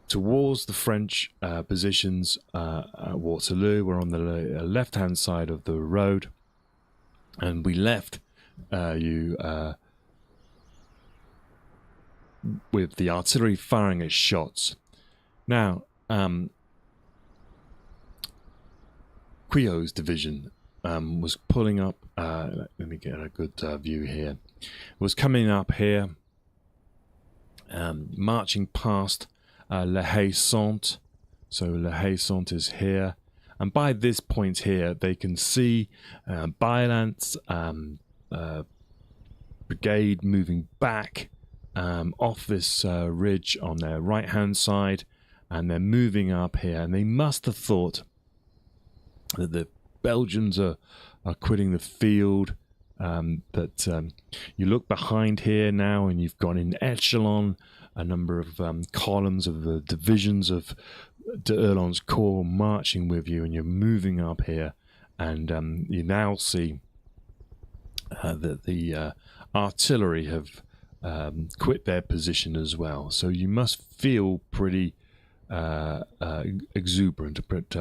S1: towards the French positions at Waterloo. We're on the left-hand side of the road, and we left you with the artillery firing its shots. Now, Quio's division was pulling up. Let me get a good view here. Was coming up here, marching past La Haye-Sainte. So La Haye-Sainte is here, and by this point here, they can see Bylands Brigade moving back off this ridge on their right-hand side, and they're moving up here. And they must have thought that the Belgians are quitting the field. That you look behind here now, and you've got in echelon a number of columns of the divisions of d'Erlon's corps marching with you, and you're moving up here, and you now see that the artillery have quit their position as well. So you must feel pretty exuberant, but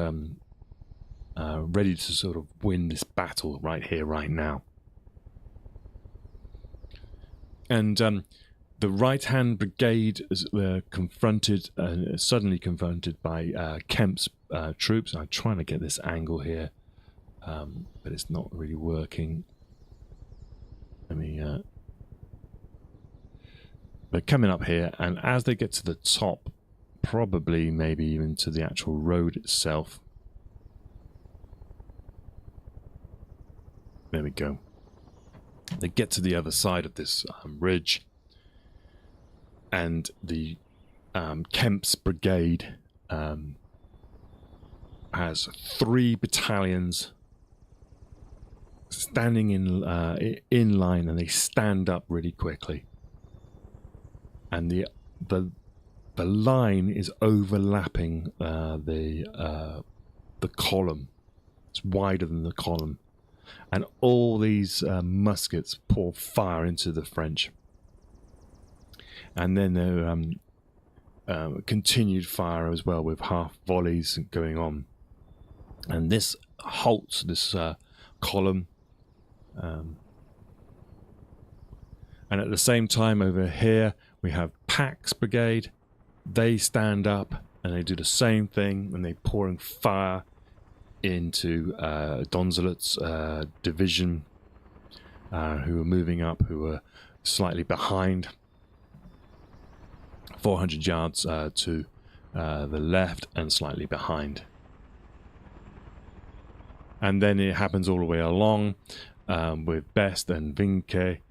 S1: ready to sort of win this battle right here, right now. And the right-hand brigade is suddenly confronted by Kemp's troops. I'm trying to get this angle here, but it's not really working. They're coming up here, and as they get to the top, probably maybe even to the actual road itself. There we go. They get to the other side of this ridge, and the Kemp's brigade has 3 battalions standing in line, and they stand up really quickly. And the line is overlapping the column. It's wider than the column. And all these muskets pour fire into the French. And then there continued fire as well, with half volleys going on. And this halts this column. And at the same time over here, we have Pack's brigade. They stand up and they do the same thing, and they're pouring fire into Donzelet's division, who are moving up, who are slightly behind, 400 yards to the left and slightly behind. And then it happens all the way along with Best and Vinke,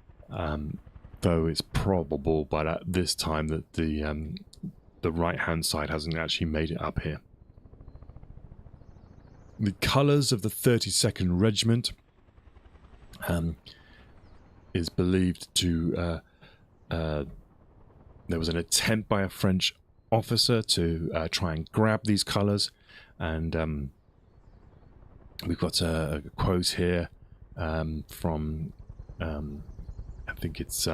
S1: though it's probable by this time that the right-hand side hasn't actually made it up here. The colours of the 32nd Regiment is believed to... there was an attempt by a French officer to try and grab these colours, and we've got a quote here from... I think it's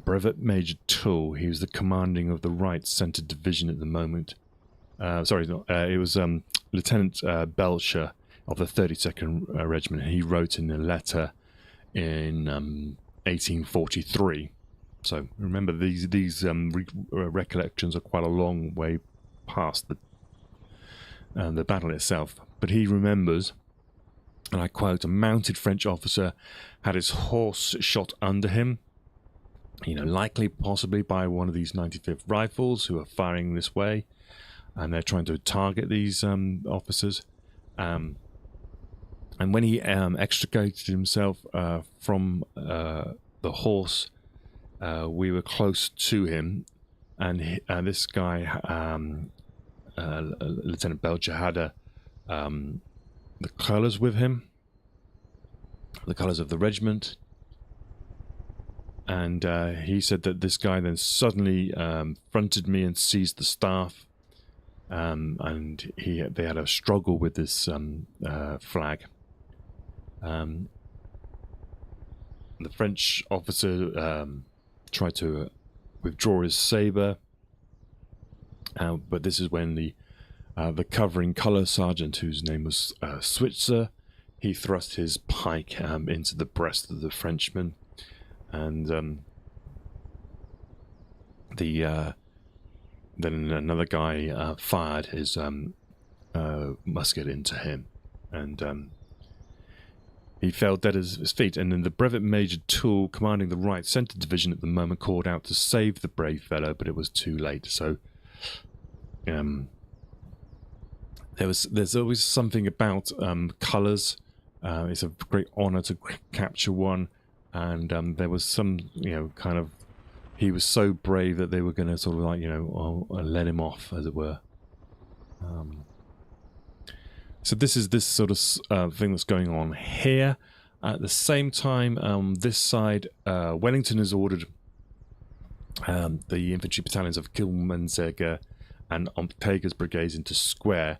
S1: Brevet Major Toole. He was the commanding of the right centre division at the moment. It was Lieutenant Belcher of the 32nd Regiment. He wrote in a letter in 1843. So remember, these recollections are quite a long way past the battle itself. But he remembers, and I quote, "A mounted French officer had his horse shot under him, likely possibly by one of these 95th Rifles who are firing this way, and they're trying to target these officers. And when he extricated himself from the horse, we were close to him, and this guy, Lieutenant Belcher, had the colours with him, the colours of the regiment, and he said that this guy then suddenly fronted me and seized the staff, and they had a struggle with this flag. The French officer tried to withdraw his sabre, but this is when the covering colour sergeant, whose name was Switzer, he thrust his pike into the breast of the Frenchman, and then another guy fired his musket into him, and he fell dead at his feet. And then the Brevet Major Toole, commanding the right centre division at the moment, called out to save the brave fellow, but it was too late. So there's always something about colours. It's a great honour to capture one, and there was some, kind of, he was so brave that they were going to sort of like, let him off, as it were. So this is this sort of thing that's going on here. At the same time, this side, Wellington has ordered the infantry battalions of Kielmansegge and Ortega's brigades into square,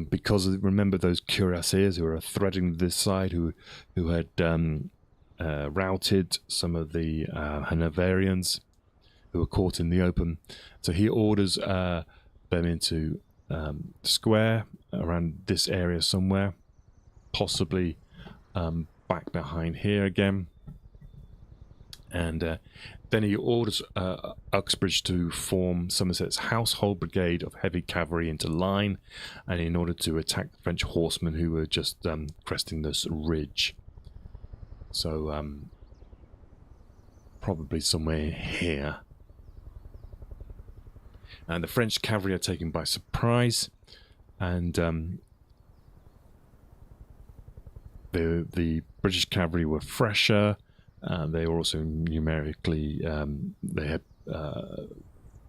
S1: because remember those cuirassiers who were threading this side, who had routed some of the Hanoverians who were caught in the open. So he orders them into square around this area somewhere, possibly back behind here again, and then he orders Uxbridge to form Somerset's household brigade of heavy cavalry into line, and in order to attack the French horsemen who were just cresting this ridge. So probably somewhere here. And the French cavalry are taken by surprise, and the British cavalry were fresher. They were also numerically, they had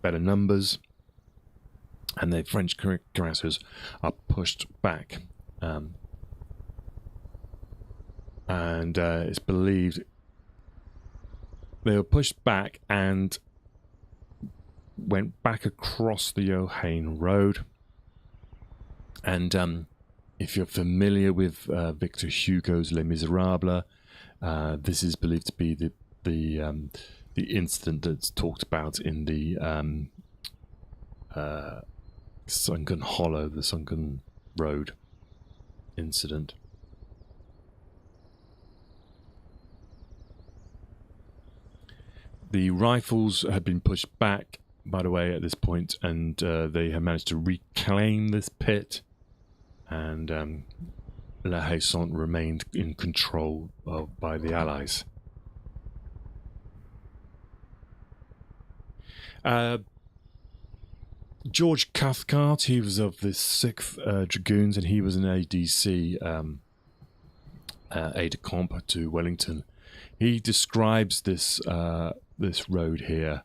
S1: better numbers, and the French cuirassiers are pushed back. And it's believed they were pushed back and went back across the Ohain Road. And if you're familiar with Victor Hugo's Les Miserables, this is believed to be the incident that's talked about in the Sunken Hollow, the Sunken Road incident. The rifles had been pushed back, by the way, at this point, and they had managed to reclaim this pit, and La Haye-Sainte remained in control by the Allies. George Cathcart, he was of the 6th Dragoons, and he was an ADC, aide-de-camp to Wellington. He describes this this road here.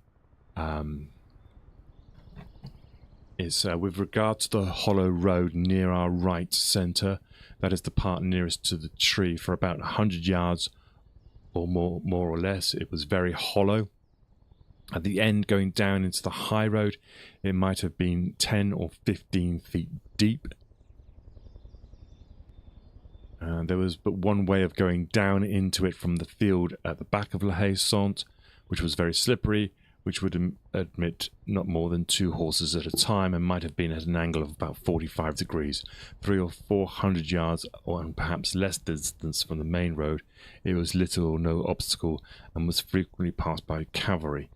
S1: It's with regard to the hollow road near our right centre, that is the part nearest to the tree, for about 100 yards or more or less. It was very hollow. At the end, going down into the high road, it might have been 10 or 15 feet deep. There was but one way of going down into it from the field at the back of La Haye-Sainte, which was very slippery, which would admit not more than 2 horses at a time, and might have been at an angle of about 45 degrees, 300 or 400 yards, or perhaps less distance from the main road. It was little or no obstacle, and was frequently passed by cavalry.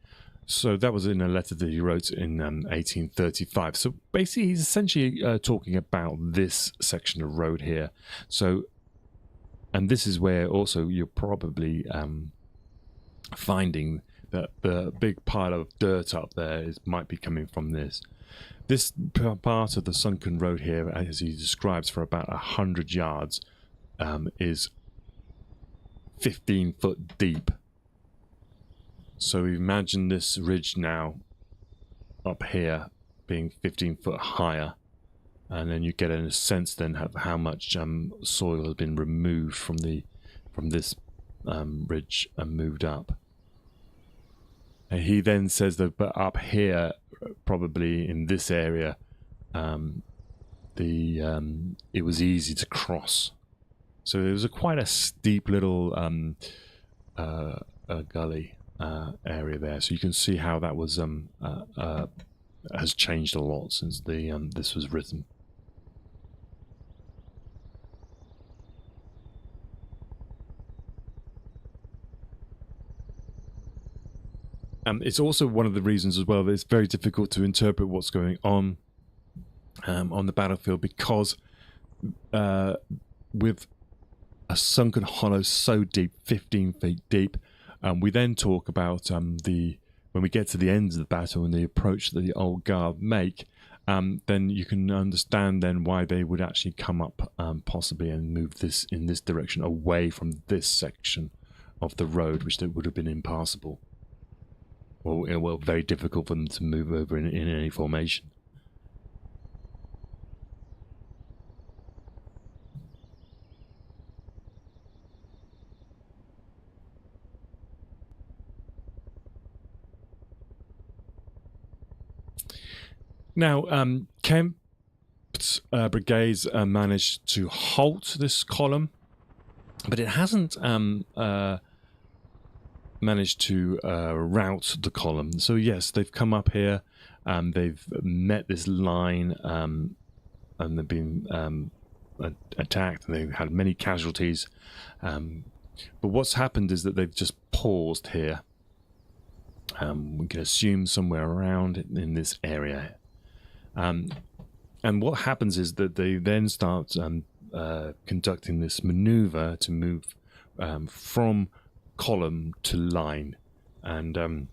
S1: So that was in a letter that he wrote in 1835. So basically, he's essentially talking about this section of road here. So, and this is where also you're probably finding that the big pile of dirt up there might be coming from this. This part of the sunken road here, as he describes, for about 100 yards, is 15 foot deep. So imagine this ridge now up here being 15 foot higher, and then you get a sense then of how much soil has been removed from this ridge and moved up. And he then says that, but up here, probably in this area, it was easy to cross. So it was quite a steep little gully area there. So you can see how that was has changed a lot since this was written. It's also one of the reasons as well that it's very difficult to interpret what's going on the battlefield, because with a sunken hollow so deep, 15 feet deep, we then talk about when we get to the end of the battle and the approach that the old guard make, then you can understand then why they would actually come up possibly and move this in this direction away from this section of the road, which would have been impassable. Well, very difficult for them to move over in any formation. Now, Kemp's brigades managed to halt this column, but it hasn't managed to rout the column. So yes, they've come up here, they've met this line, and they've been attacked, and they've had many casualties. But what's happened is that they've just paused here. We can assume somewhere around in this area. And what happens is that they then start conducting this maneuver to move from column to line, and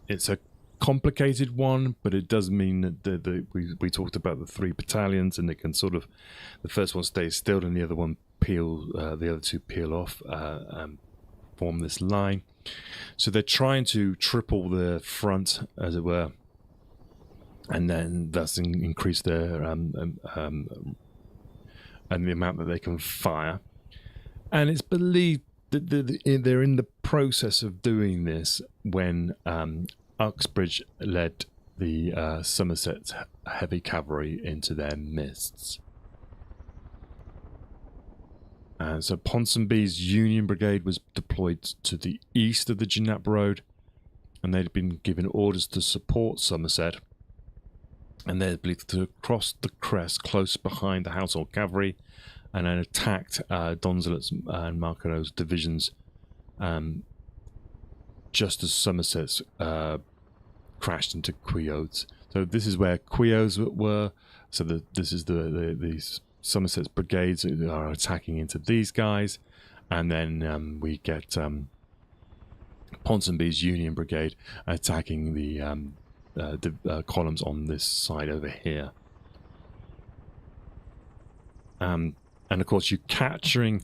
S1: it's a complicated one, but it does mean that we talked about the 3 battalions, and they can sort of, the first one stays still and the other one the other two peel off, form this line. So they're trying to triple the front, as it were, and then thus increase their and the amount that they can fire. And it's believed that they're in the process of doing this when Uxbridge led the Somerset heavy cavalry into their midst. And so Ponsonby's Union Brigade was deployed to the east of the Ginap Road, and they'd been given orders to support Somerset, and they're believed to cross the crest close behind the Household Cavalry, and then attacked Donzelet's and Marconeau's divisions just as Somerset's crashed into Quiot's. So this is where Quiot's were. So this is the Somerset's brigades are attacking into these guys, and then we get Ponsonby's Union Brigade attacking the columns on this side over here. And of course, you're capturing,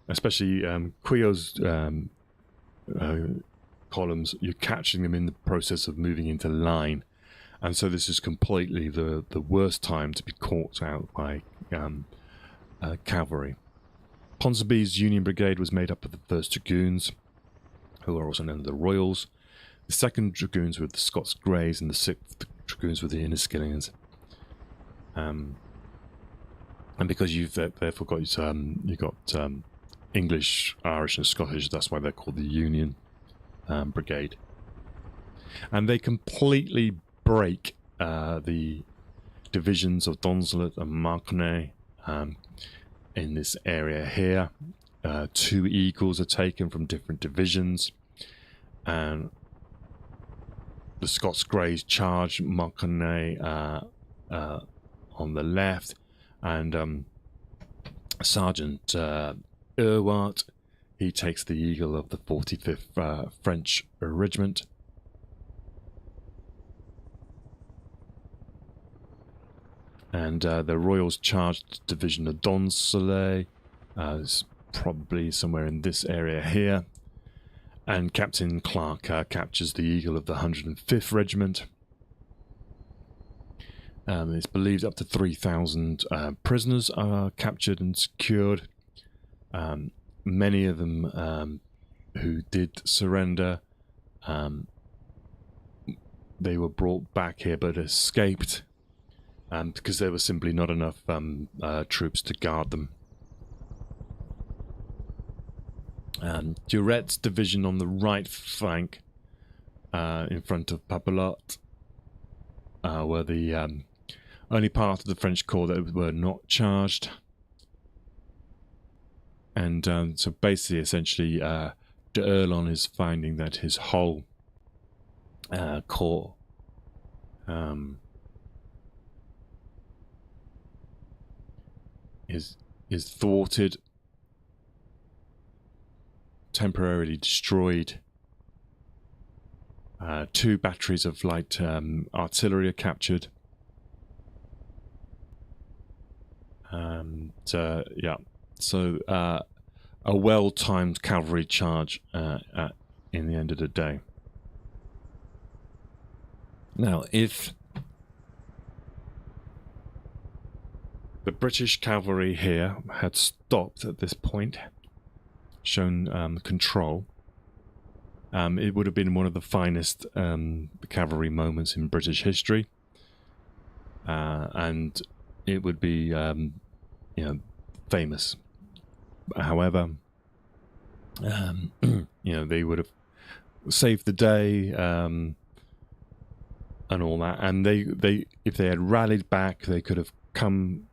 S1: especially Quiot's columns, you're capturing them in the process of moving into line. And so this is completely the worst time to be caught out by cavalry. Ponsonby's Union Brigade was made up of the 1st Dragoons, who are also known as the Royals. The 2nd Dragoons were the Scots Greys, and the 6th Dragoons were the Inniskillings. And because you've therefore got you've got English, Irish, and Scottish, that's why they're called the Union Brigade. And they completely break the divisions of Donzelet and Marconet in this area here. 2 Eagles are taken from different divisions, and the Scots Greys charge Marconet on the left, and Sergeant Urwart, he takes the Eagle of the 45th French Regiment. And the Royals charged Division of Don Soleil, is probably somewhere in this area here. And Captain Clark captures the Eagle of the 105th Regiment. It's believed up to 3,000 prisoners are captured and secured. Many of them who did surrender, they were brought back here but escaped because there was simply not enough troops to guard them. Duret's division on the right flank in front of Papelotte were the only part of the French corps that were not charged. And so basically, essentially, d'Erlon is finding that his whole corps is thwarted, temporarily destroyed. 2 batteries of light artillery are captured. And yeah, so a well-timed cavalry charge in the end of the day. Now, if the British cavalry here had stopped at this point, shown control, it would have been one of the finest cavalry moments in British history, and it would be, you know, famous. However, you know, they would have saved the day and all that, and they if they had rallied back, they could have come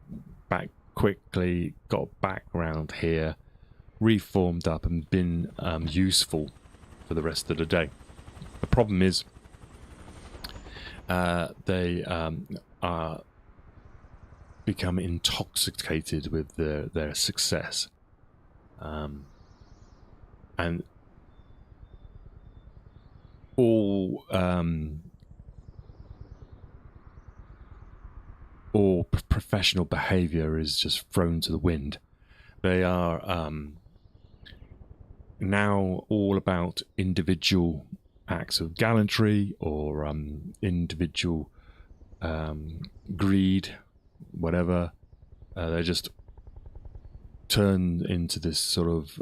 S1: back quickly, got back round here, reformed up, and been useful for the rest of the day. The problem is they are become intoxicated with their success, and all professional behavior is just thrown to the wind. They are now all about individual acts of gallantry or individual greed, whatever. They just turn into this sort of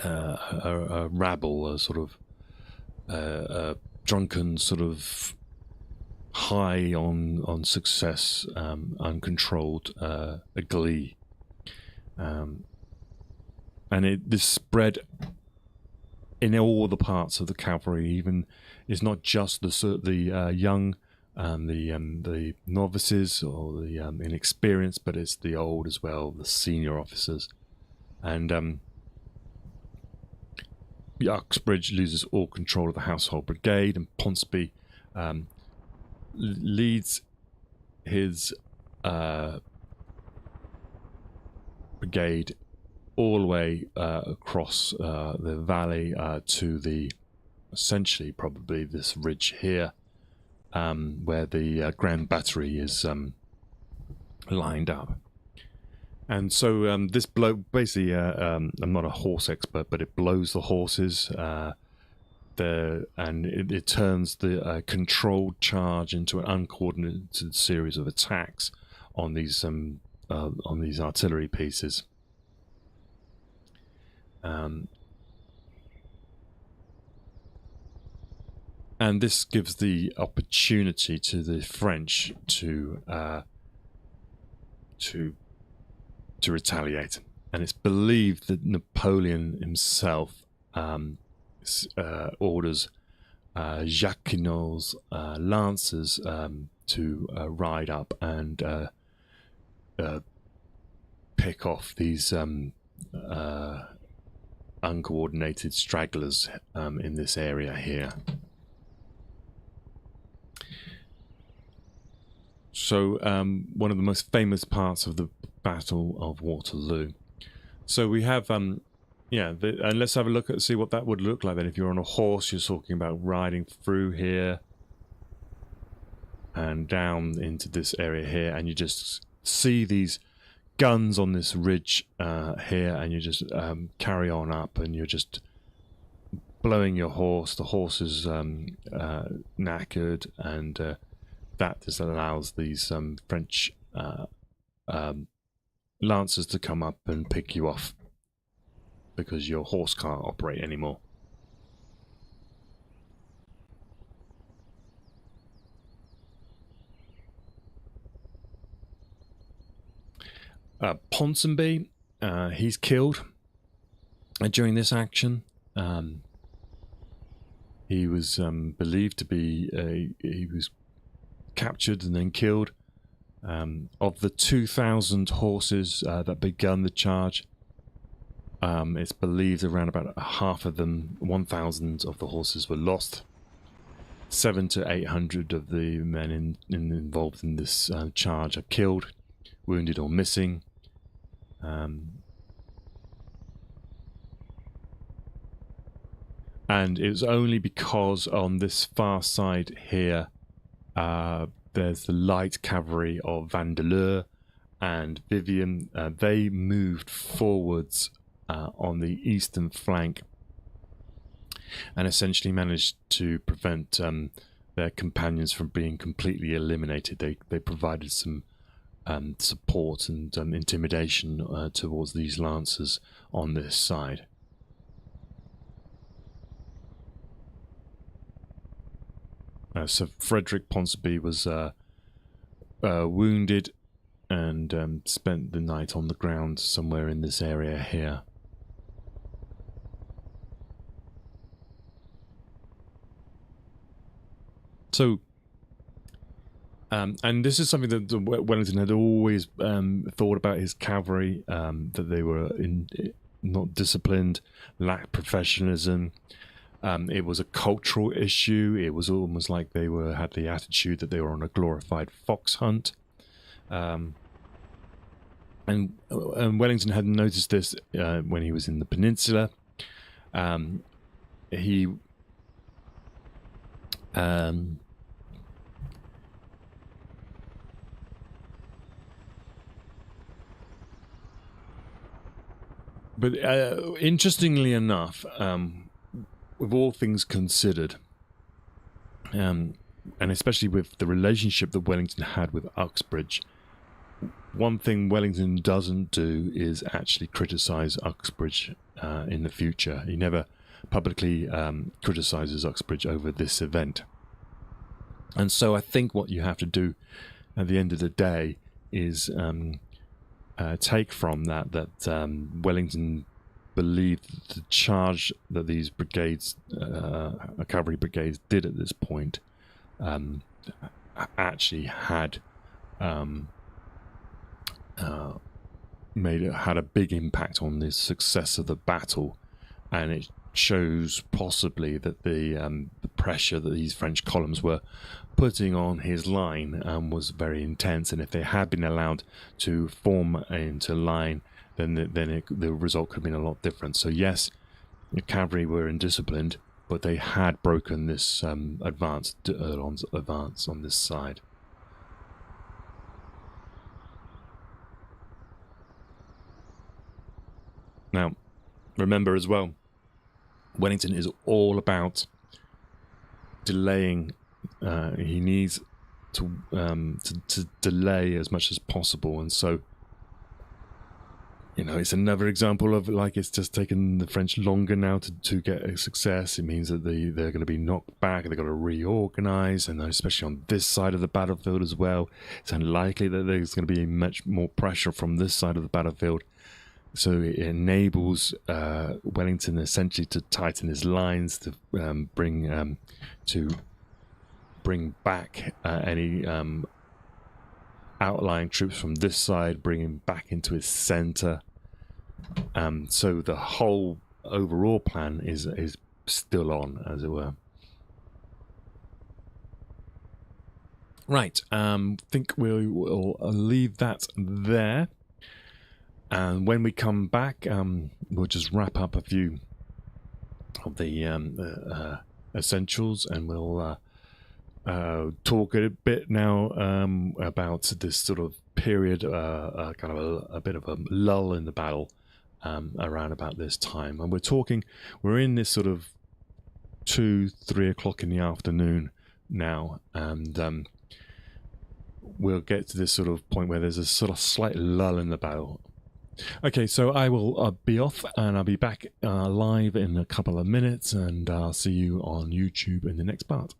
S1: a rabble, a sort of a drunken sort of high on success, uncontrolled glee, and this spread in all the parts of the cavalry. Even it's not just the young, the novices or the inexperienced, but it's the old as well, the senior officers. And Uxbridge loses all control of the Household Brigade, and Ponsonby leads his brigade all the way across the valley to the, essentially probably this ridge here, where the Grand Battery is lined up. And so this basically, I'm not a horse expert, but it blows the horses, and it turns the controlled charge into an uncoordinated series of attacks on these artillery pieces. And this gives the opportunity to the French to retaliate. And it's believed that Napoleon himself orders Jacquinot's lancers to ride up and pick off these uncoordinated stragglers in this area here. So one of the most famous parts of the Battle of Waterloo. So we have and let's have a look at see what that would look like then. If you're on a horse, you're talking about riding through here. and down into this area here, and you just see these guns on this ridge here, and you just carry on up, and you're just blowing your horse. The horse is knackered, and that just allows these French lancers to come up and pick you off because your horse can't operate anymore. Ponsonby, he's killed during this action. He was believed to be he was captured and then killed. Of the 2,000 horses that begun the charge, it's believed around about half of them, 1,000 of the horses were lost. 700 to 800 of the men involved in this charge are killed, wounded or missing. And it was only because on this far side here, there's the light cavalry of Vandeleur and Vivian. They moved forwards on the eastern flank and essentially managed to prevent their companions from being completely eliminated. They provided some support and intimidation towards these lancers on this side. So Frederick Ponsonby was wounded and spent the night on the ground somewhere in this area here. So, and this is something that Wellington had always thought about his cavalry, that they were not disciplined, lacked professionalism. It was a cultural issue. It was almost like they had the attitude that they were on a glorified fox hunt. And Wellington had noticed this when he was in the peninsula. But interestingly enough, with all things considered, and especially with the relationship that Wellington had with Uxbridge, one thing Wellington doesn't do is actually criticize Uxbridge in the future. He never publicly criticizes Uxbridge over this event. And so I think what you have to do at the end of the day is take from that Wellington believed the charge that these brigades, cavalry brigades, did at this point actually had had a big impact on the success of the battle, and it shows possibly that the pressure that these French columns were putting on his line was very intense, and if they had been allowed to form into line, then the result could have been a lot different. So yes, the cavalry were indisciplined, but they had broken this advance on this side. Now, remember as well, Wellington is all about delaying. He needs to delay as much as possible, and so, you know, it's another example of like it's just taken the French longer now to get a success. It means that they're going to be knocked back. They've got to reorganize, and especially on this side of the battlefield as well, it's unlikely that there's going to be much more pressure from this side of the battlefield. So it enables Wellington essentially to tighten his lines, to bring back any outlying troops from this side, bring him back into his center. So the whole overall plan is still on, as it were. Right, think we will leave that there. And when we come back, we'll just wrap up a few of the essentials, and we'll talk a bit now about this sort of period, kind of a bit of a lull in the battle around about this time. And we're in this sort of 2-3 o'clock in the afternoon now, and we'll get to this sort of point where there's a sort of slight lull in the battle. Okay, so I will be off, and I'll be back live in a couple of minutes, and I'll see you on YouTube in the next part.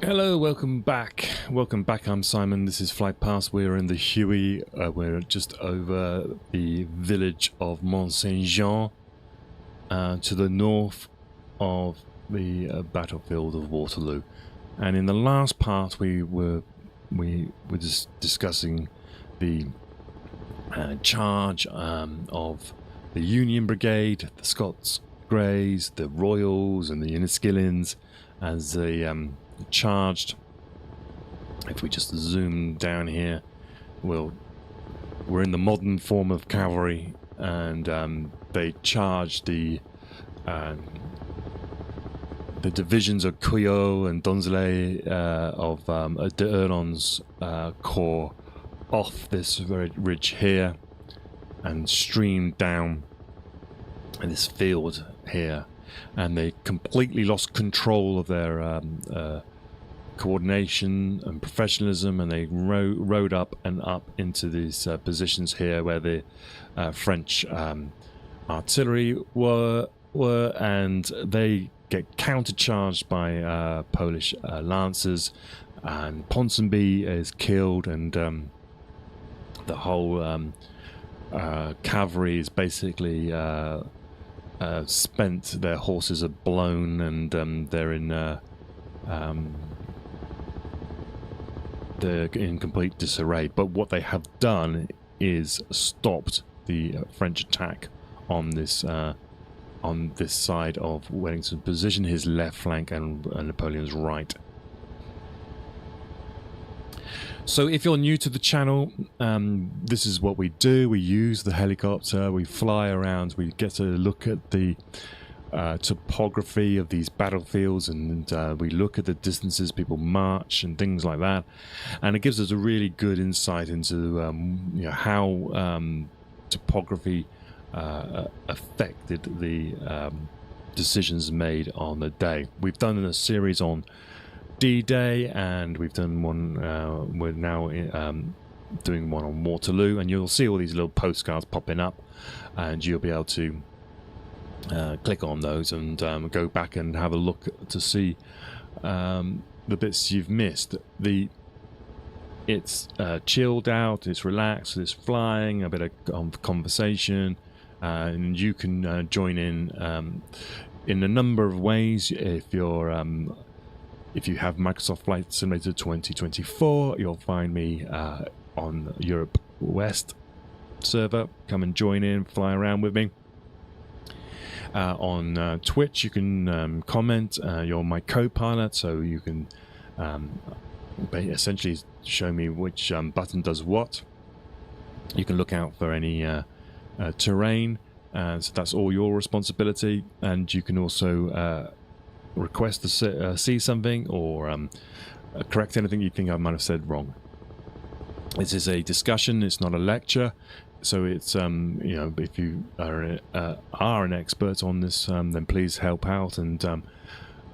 S1: Hello, welcome back. Welcome back, I'm Simon. This is Flight Pass. We're in the Huey. We're just over the village of Mont Saint-Jean to the north of the battlefield of Waterloo. And in the last part, we were just discussing the charge of the Union Brigade, the Scots Greys, the Royals, and the Inniskillens as they charged. If we just zoom down here, we're in the modern form of cavalry, and they charged the divisions of Couillot and Donzelay of d'Ernon's corps off this very ridge here and streamed down in this field here, and they completely lost control of their coordination and professionalism, and they rode up and up into these positions here where the French artillery and they get countercharged by Polish lancers, and Ponsonby is killed, and the whole cavalry is basically spent. Their horses are blown, and they're in complete disarray. But what they have done is stopped the French attack on this side of Wellington's position, his left flank and Napoleon's right. So if you're new to the channel, this is what we do. We use the helicopter, we fly around, we get to look at the topography of these battlefields, and we look at the distances people march and things like that, and it gives us a really good insight into how topography affected the decisions made on the day. We've done a series on D-Day, and we've done one, we're now doing one on Waterloo, and you'll see all these little postcards popping up, and you'll be able to click on those and go back and have a look to see the bits you've missed. It's chilled out, it's relaxed, it's flying, a bit of conversation, and you can join in a number of ways. If you have Microsoft Flight Simulator 2024, you'll find me on Europe West server. Come and join in, fly around with me. On Twitch, you can comment. You're my co-pilot, so you can essentially show me which button does what. You can look out for any terrain, so that's all your responsibility. And you can also request to see something, or correct anything you think I might have said wrong. This is a discussion, it's not a lecture, so it's if you are an expert on this, then please help out and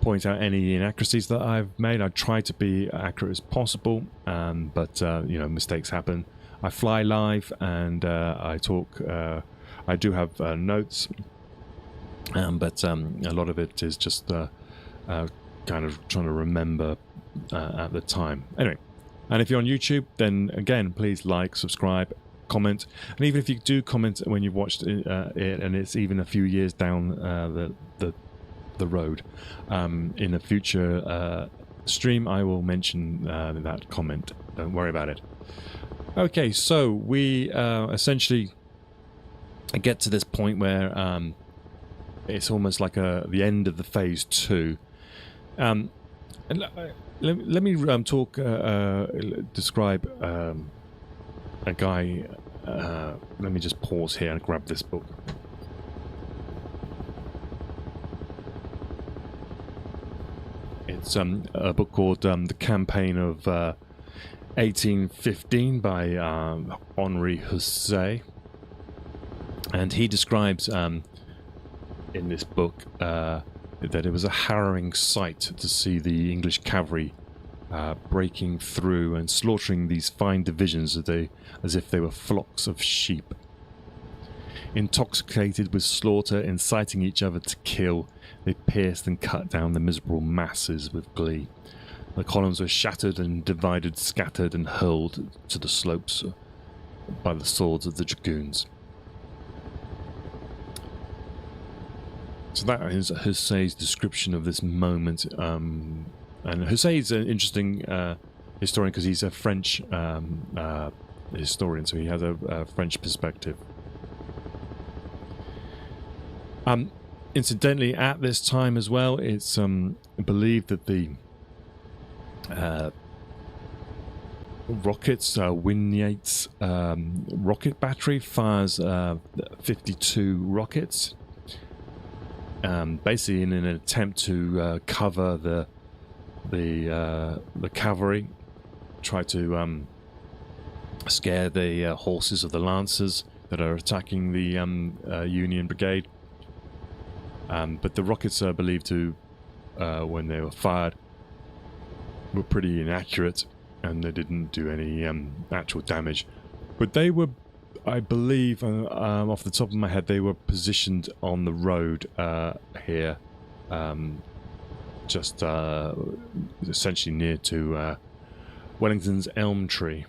S1: point out any inaccuracies that I've made. I try to be accurate as possible, but mistakes happen. I fly live, and I talk. I do have notes, but a lot of it is just kind of trying to remember at the time. Anyway, and if you're on YouTube, then again, please like, subscribe, comment, and even if you do comment when you've watched it and it's even a few years down the road, in a future stream, I will mention that comment. Don't worry about it. Okay, so we essentially get to this point where it's almost like the end of the phase 2. And let me describe a guy. Let me just pause here and grab this book. It's a book called The Campaign of 1815 by Henri Husset, and he describes in this book that it was a harrowing sight to see the English cavalry breaking through and slaughtering these fine divisions as if they were flocks of sheep. Intoxicated with slaughter, inciting each other to kill, they pierced and cut down the miserable masses with glee. The columns were shattered and divided, scattered and hurled to the slopes by the swords of the dragoons. So that is Husset's description of this moment. And Husset is an interesting historian because he's a French historian, so he has a French perspective. Incidentally, at this time as well, it's believed that the rockets, Win-Yates rocket battery fires 52 rockets, basically in an attempt to cover the cavalry, try to scare the horses of the lancers that are attacking the Union Brigade. But the rockets are believed to, when they were fired, were pretty inaccurate, and they didn't do any actual damage. But they were I believe, off the top of my head, they were positioned on the road here, just essentially near to Wellington's elm tree.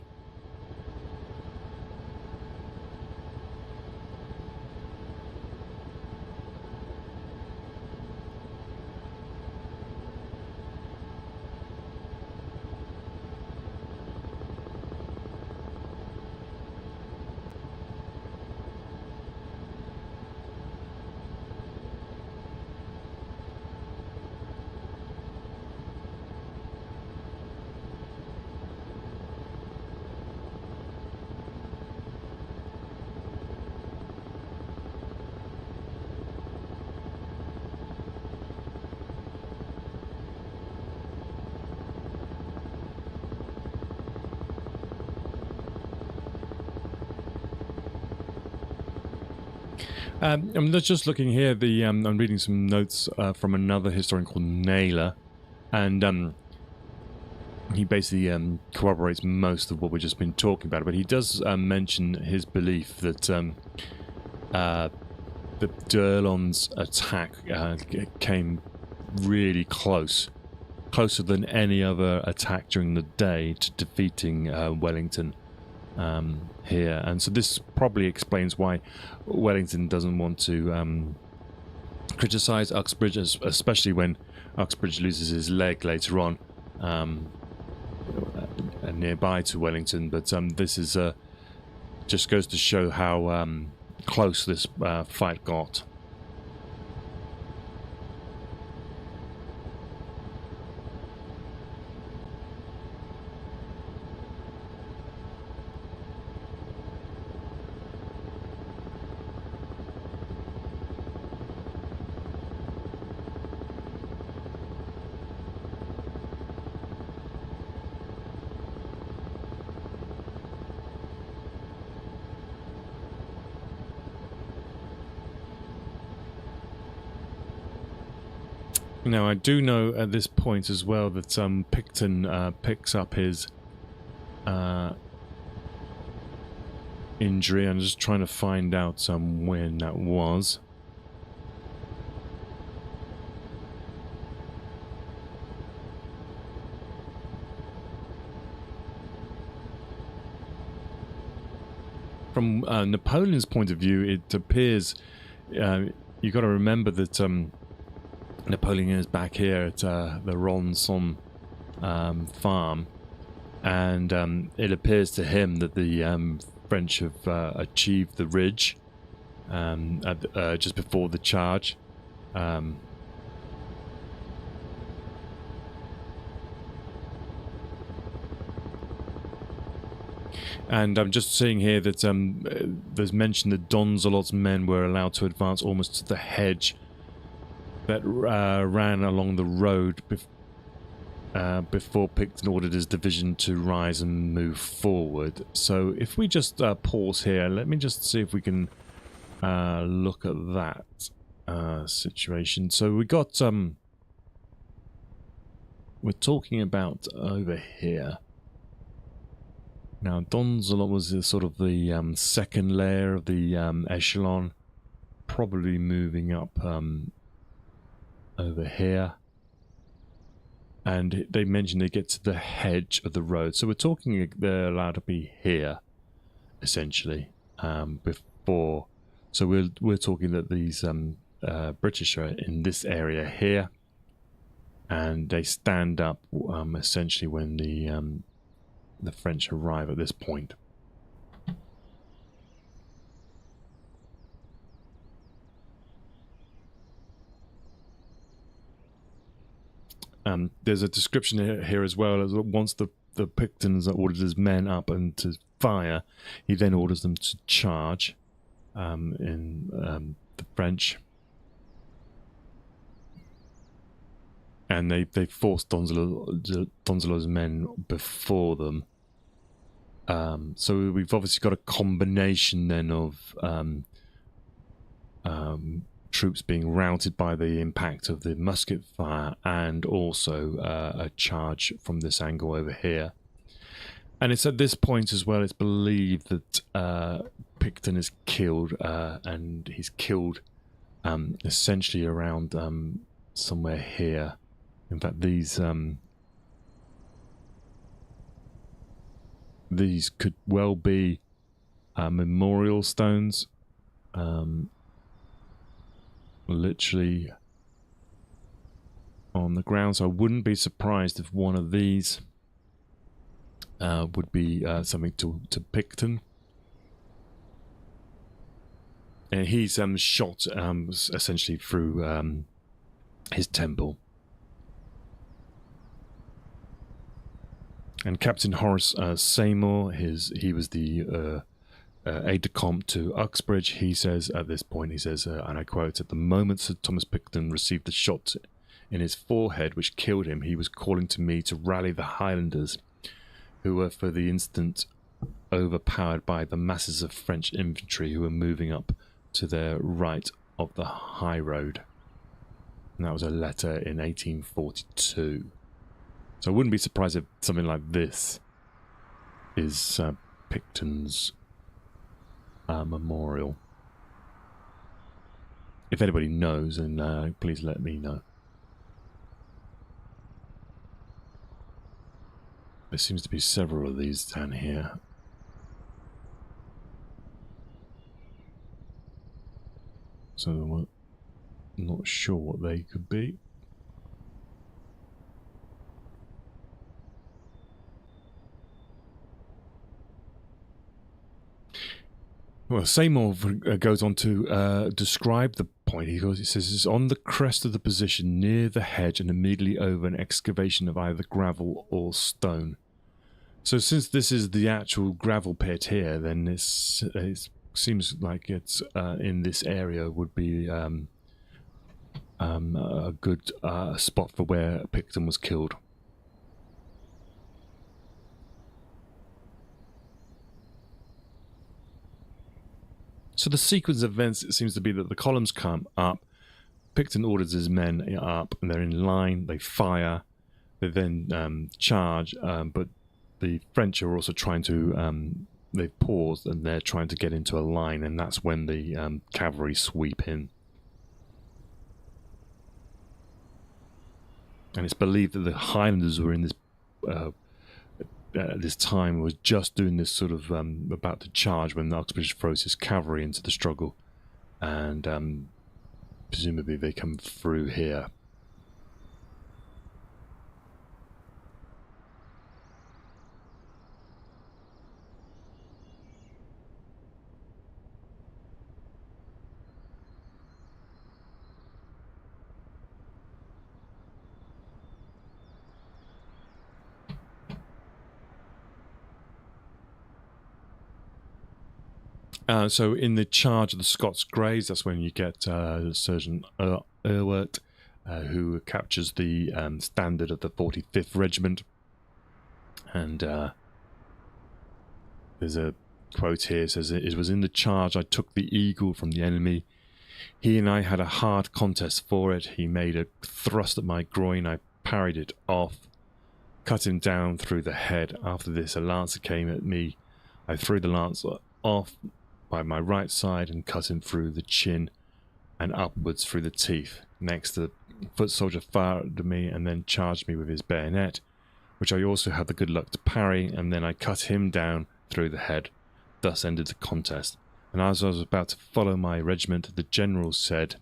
S1: I'm just looking here. I'm reading some notes from another historian called Naylor, and he basically corroborates most of what we've just been talking about. But he does mention his belief that the Durlon's attack came really closer than any other attack during the day to defeating Wellington. Here, and so this probably explains why Wellington doesn't want to criticize Uxbridge, especially when Uxbridge loses his leg later on nearby to Wellington. But this is just goes to show how close this fight got. Now, I do know at this point as well that Picton picks up his injury. I'm just trying to find out when that was. From Napoleon's point of view, it appears you've got to remember that Napoleon is back here at the Ronson farm, and it appears to him that the French have achieved the ridge just before the charge. And I'm just seeing here that there's mention that Donzelot's men were allowed to advance almost to the hedge that ran along the road before Picton ordered his division to rise and move forward. So if we just pause here, let me just see if we can look at that situation. So we got we're talking about over here. Now Donzelot was sort of the second layer of the echelon, probably moving up over here, and they mentioned they get to the hedge of the road, so we're talking they're allowed to be here essentially before. So we're talking that these British are in this area here, and they stand up essentially when the French arrive at this point. There's a description here as well. As once the Pictons ordered his men up and to fire, he then orders them to charge in the French. And they forced Donzelot's men before them. So we've obviously got a combination then of troops being routed by the impact of the musket fire, and also a charge from this angle over here. And it's at this point as well, it's believed that Picton is killed, and he's killed essentially around somewhere here. In fact, these could well be memorial stones, literally on the ground. So I wouldn't be surprised if one of these would be something to Picton. And he's shot essentially through his temple. And Captain Horace Seymour, he was the aide-de-camp to Uxbridge. He says at this point, he says, and I quote, "At the moment Sir Thomas Picton received the shot in his forehead which killed him, he was calling to me to rally the Highlanders, who were for the instant overpowered by the masses of French infantry who were moving up to their right of the high road." And that was a letter in 1842. So I wouldn't be surprised if something like this is Picton's memorial. If anybody knows, then please let me know. There seems to be several of these down here. So I'm not sure what they could be. Well, Seymour goes on to describe the point. He says, "It's on the crest of the position near the hedge and immediately over an excavation of either gravel or stone." So since this is the actual gravel pit here, then it seems like it's in this area would be a good spot for where Picton was killed. So the sequence of events, it seems to be that the columns come up, Picton orders his men up, and they're in line, they fire, they then charge, but the French are also trying to, they've paused and they're trying to get into a line, and that's when the cavalry sweep in. And it's believed that the Highlanders were in this at this time was just doing this sort of about to charge when Uxbridge throws his cavalry into the struggle, and presumably they come through here. So in the charge of the Scots Greys, that's when you get Sergeant Erwart, who captures the standard of the 45th Regiment. And there's a quote here, it says, "It was in the charge I took the eagle from the enemy. He and I had a hard contest for it. He made a thrust at my groin. I parried it off, cut him down through the head. After this, a lancer came at me. I threw the lancer off by my right side and cut him through the chin and upwards through the teeth. Next, the foot soldier fired at me and then charged me with his bayonet, which I also had the good luck to parry, and then I cut him down through the head. Thus ended the contest. And as I was about to follow my regiment, the general said,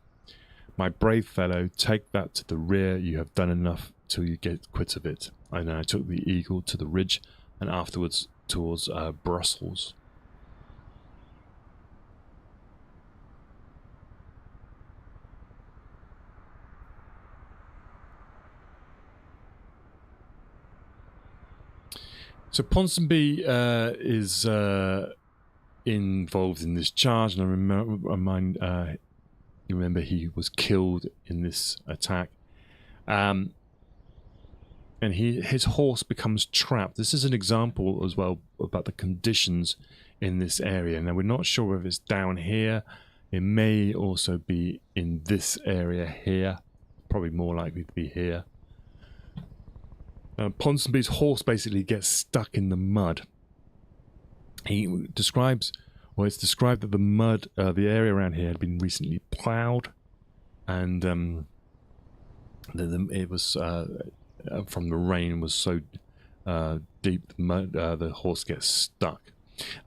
S1: 'My brave fellow, take that to the rear. You have done enough till you get quit of it.' And then I took the eagle to the ridge and afterwards towards Brussels." So Ponsonby is involved in this charge, and you remember he was killed in this attack, and his horse becomes trapped. This is an example as well about the conditions in this area. Now we're not sure if it's down here. It may also be in this area here. Probably more likely to be here. Ponsonby's horse basically gets stuck in the mud. He describes, Well, it's described that the mud, the area around here had been recently ploughed, and it was from the rain was so deep, the mud, the horse gets stuck,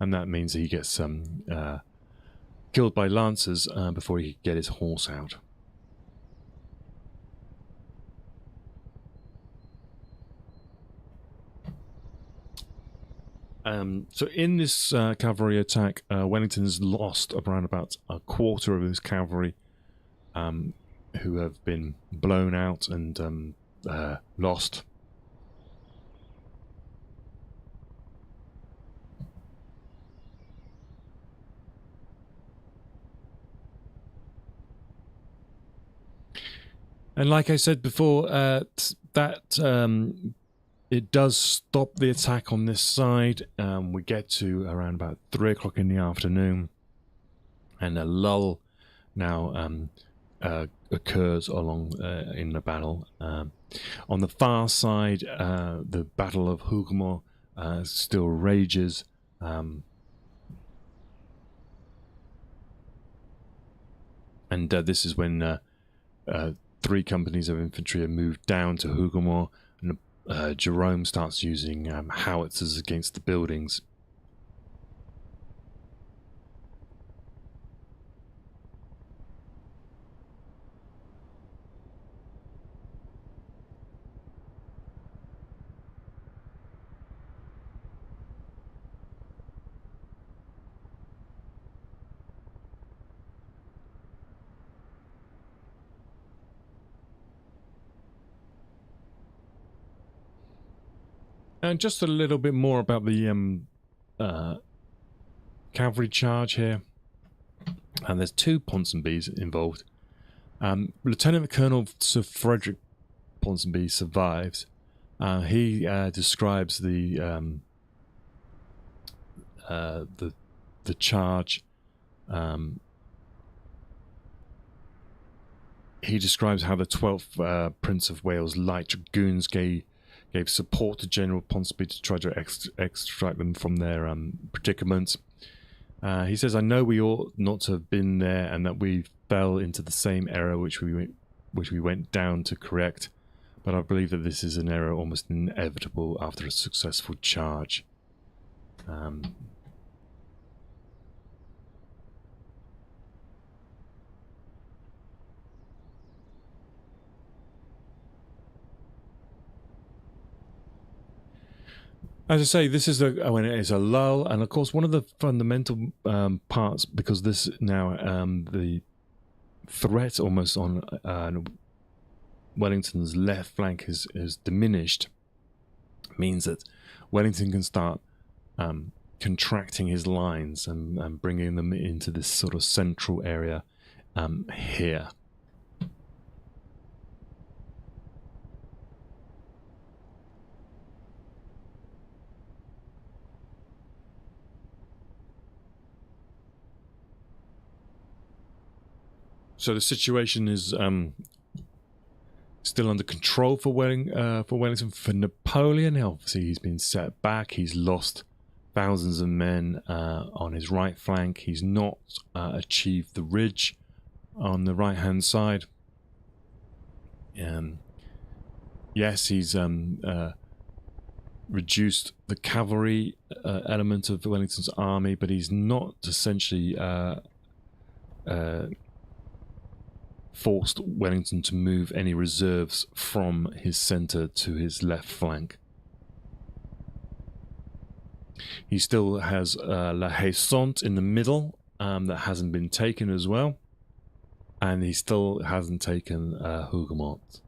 S1: and that means he gets killed by lancers before he could get his horse out. So in this cavalry attack, Wellington has lost around about a quarter of his cavalry, who have been blown out and lost. And like I said before, it does stop the attack on this side. We get to around about 3 o'clock in the afternoon, and a lull now occurs along in the battle. On the far side, the Battle of Hougoumont still rages. And this is when 3 companies of infantry are moved down to Hougoumont, and Jerome starts using howitzers against the buildings. And just a little bit more about the cavalry charge here. And there's 2 Ponsonbys involved. Lieutenant Colonel Sir Frederick Ponsonby survives. He describes the charge. He describes how the 12th Prince of Wales Light Dragoons gave support to General Ponsonby to try to extract them from their predicament. He says, "I know we ought not to have been there, and that we fell into the same error which we went down to correct. But I believe that this is an error almost inevitable after a successful charge." As I say, this is when it is a lull, and of course one of the fundamental parts, because this now the threat almost on Wellington's left flank is diminished, means that Wellington can start contracting his lines and bringing them into this sort of central area here. So the situation is still under control for Wellington. For Napoleon, obviously he's been set back. He's lost thousands of men on his right flank. He's not achieved the ridge on the right-hand side. Yes, he's reduced the cavalry element of Wellington's army, but he's not essentially forced Wellington to move any reserves from his centre to his left flank. He still has La Haye-Sainte in the middle that hasn't been taken as well, and he still hasn't taken Hougoumont.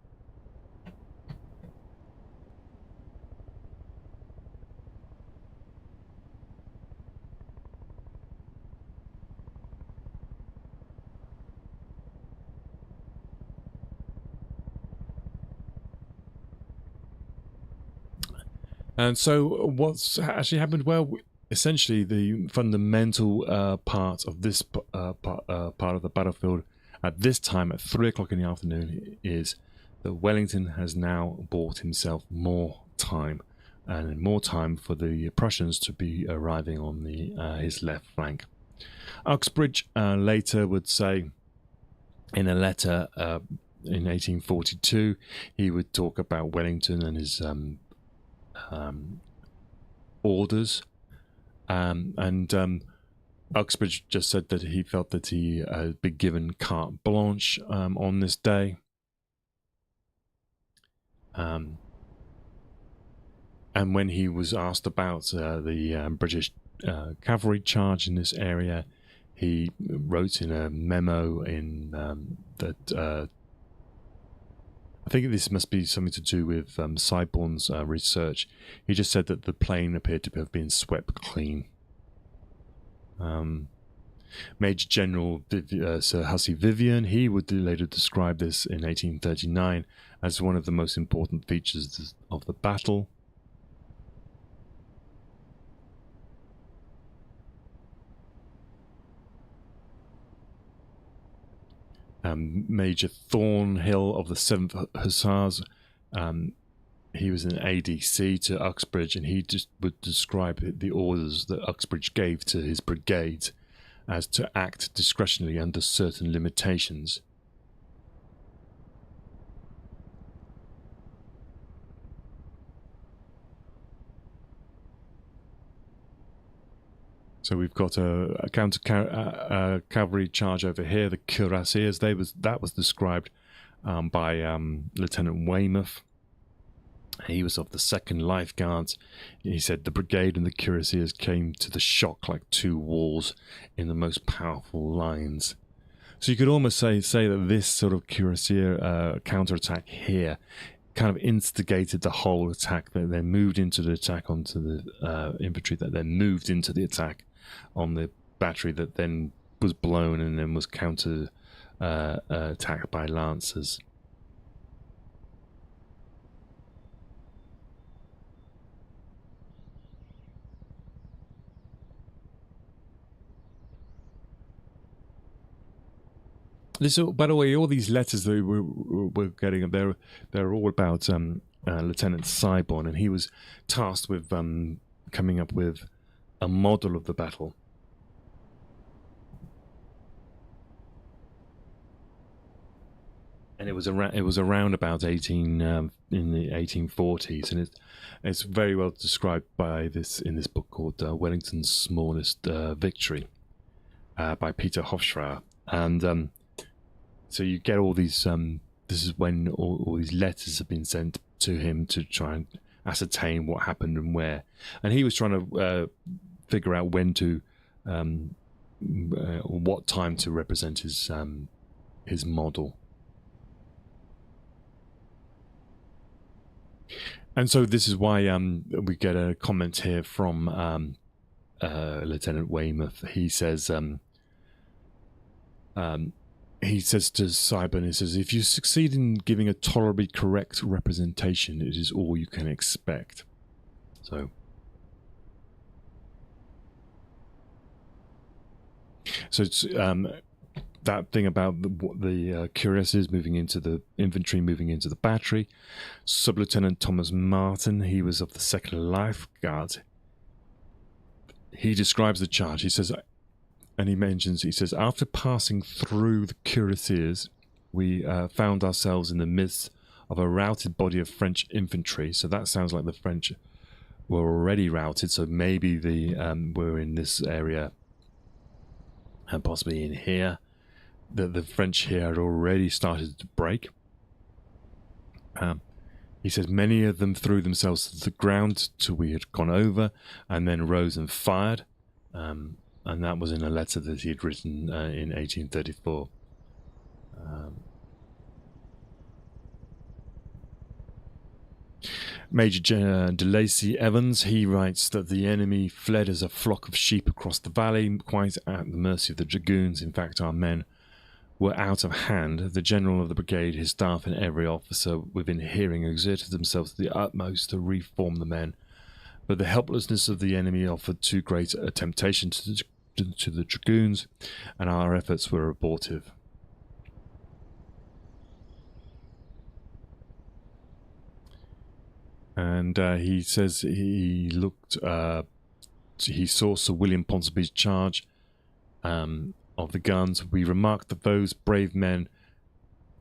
S1: And so what's actually happened? Well, essentially the fundamental part of this part of the battlefield at this time, at 3 o'clock in the afternoon, is that Wellington has now bought himself more time, and more time for the Prussians to be arriving on his left flank. Uxbridge later would say in a letter in 1842, he would talk about Wellington and his orders, and Uxbridge just said that he felt that he had been given carte blanche on this day. And when he was asked about the British cavalry charge in this area, he wrote in a memo that I think this must be something to do with Siborne's research. He just said that the plane appeared to have been swept clean. Major General Sir Hussey Vivian, he would later describe this in 1839 as one of the most important features of the battle. Major Thornhill of the 7th Hussars, he was an ADC to Uxbridge, and he just would describe the orders that Uxbridge gave to his brigades as to act discretionally under certain limitations. So we've got a counter cavalry charge over here, the cuirassiers. That was described by Lieutenant Weymouth. He was of the 2nd Life Guards. He said the brigade and the cuirassiers came to the shock like two walls in the most powerful lines. So you could almost say that this sort of cuirassier counterattack here kind of instigated the whole attack. That they moved into the attack onto the infantry, that then moved into the attack on the battery, that then was blown and then was counter attacked by lancers. This, by the way, all these letters that we're getting, they're all about Lieutenant Siborne, and he was tasked with coming up with a model of the battle. And it was around about in the 1840s, and it's very well described in this book called Wellington's Smallest Victory by Peter Hofschrauer. And so you get all these. This is when all these letters have been sent to him to try and ascertain what happened and where. And he was trying to figure out when to, what time to represent his model. And so this is why we get a comment here from Lieutenant Weymouth. He says. He says to Siborne, he says, if you succeed in giving a tolerably correct representation, it is all you can expect. So it's that thing about the cuirassiers moving into the infantry, moving into the battery. Sub-Lieutenant Thomas Martin, he was of the 2nd Life Guards. He describes the charge. He says, after passing through the cuirassiers, we found ourselves in the midst of a routed body of French infantry. So that sounds like the French were already routed. So maybe we're in this area and possibly in here. The French here had already started to break. He says many of them threw themselves to the ground till we had gone over, and then rose and fired. And that was in a letter that he had written in 1834. Major De Lacy Evans, he writes that the enemy fled as a flock of sheep across the valley, quite at the mercy of the dragoons. In fact, our men were out of hand. The general of the brigade, his staff, and every officer within hearing exerted themselves to the utmost to reform the men. But the helplessness of the enemy offered too great a temptation to the dragoons, and our efforts were abortive. And he says he saw Sir William Ponsonby's charge of the guns. We remarked that those brave men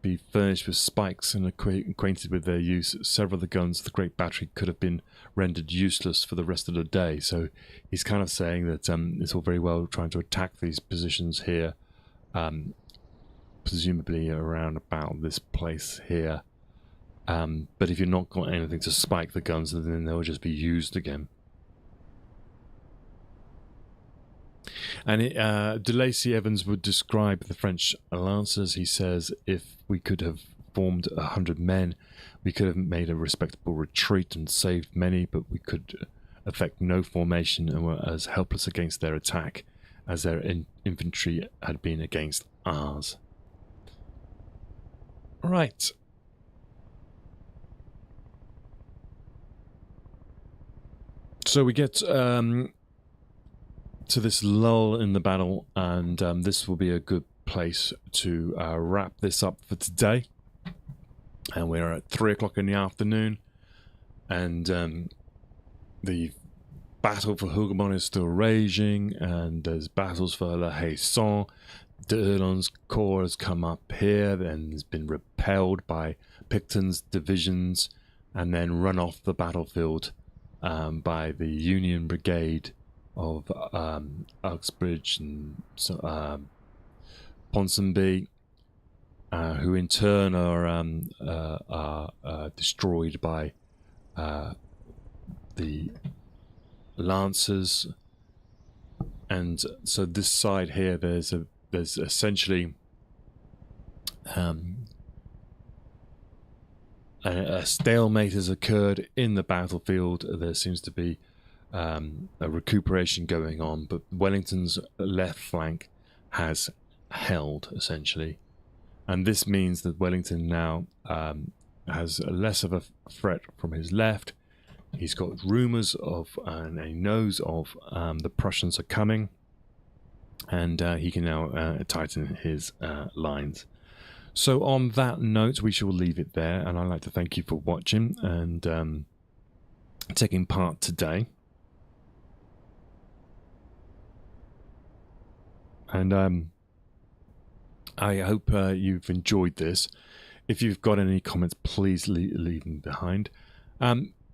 S1: be furnished with spikes and acquainted with their use. Several of the guns of the Great Battery could have been rendered useless for the rest of the day. So he's kind of saying that it's all very well trying to attack these positions here, presumably around about this place here. But if you've not got anything to spike the guns, then they'll just be used again. And De Lacy Evans would describe the French lancers. He says, if we could have formed 100 men, we could have made a respectable retreat and saved many, but we could effect no formation and were as helpless against their attack as their infantry had been against ours. Right. So we get to this lull in the battle, and this will be a good place to wrap this up for today. And we're at 3 o'clock in the afternoon, and the battle for Hougoumont is still raging, and there's battles for La Haye-Saint. D'Erlon's corps has come up here and has been repelled by Picton's divisions and then run off the battlefield by the Union Brigade of Uxbridge and Ponsonby, who in turn are destroyed by the Lancers. And so this side here, there's essentially a stalemate has occurred in the battlefield. There seems to be a recuperation going on, but Wellington's left flank has held essentially, and this means that Wellington now has less of a threat from his left. He's got rumours of and he knows of the Prussians are coming, and he can now tighten his lines. So on that note, we shall leave it there, and I'd like to thank you for watching and taking part today. And I hope you've enjoyed this. If you've got any comments, please leave them behind.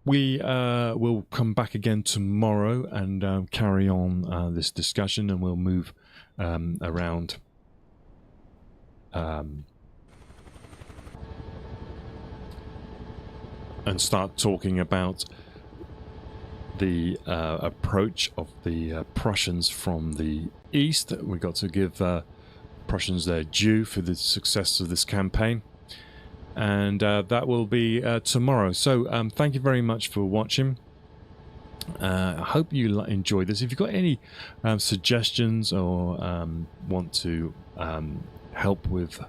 S1: We will come back again tomorrow and carry on this discussion, and we'll move around and start talking about the approach of the Prussians from the east. We've got to give Prussians their due for the success of this campaign, and that will be tomorrow. So thank you very much for watching. I hope you enjoyed this. If you've got any suggestions or want to help with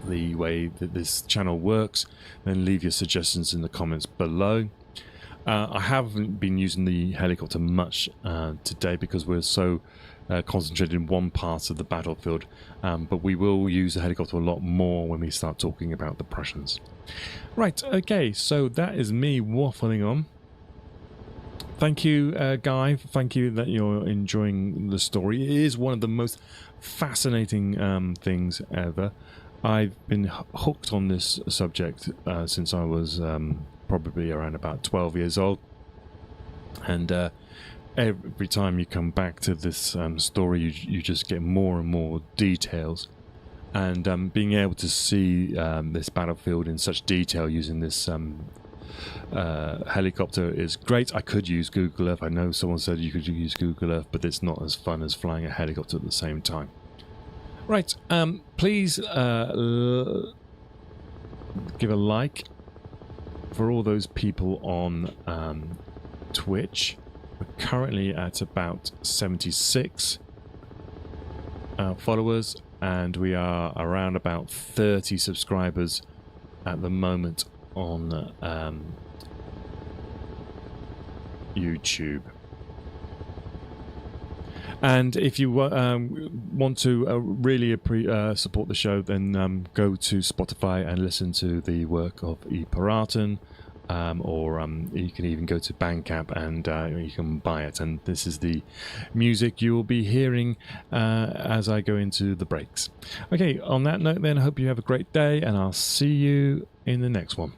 S1: the way that this channel works, then leave your suggestions in the comments below. I haven't been using the helicopter much today because we're so concentrated in one part of the battlefield, but we will use the helicopter a lot more when we start talking about the Prussians. Right, okay, so that is me waffling on. Thank you, Guy. Thank you that you're enjoying the story. It is one of the most fascinating things ever. I've been hooked on this subject since I was probably around about 12 years old, and every time you come back to this story, you just get more and more details, and being able to see this battlefield in such detail using this helicopter is great. I could use Google Earth. I know someone said you could use Google Earth, but it's not as fun as flying a helicopter at the same time. Right, please give a like for all those people on Twitch. We're currently at about 76 followers, and we are around about 30 subscribers at the moment on YouTube. And if you want to really support the show, then go to Spotify and listen to the work of E. Paraton, or you can even go to Bandcamp and you can buy it. And this is the music you will be hearing as I go into the breaks. Okay, on that note then, I hope you have a great day, and I'll see you in the next one.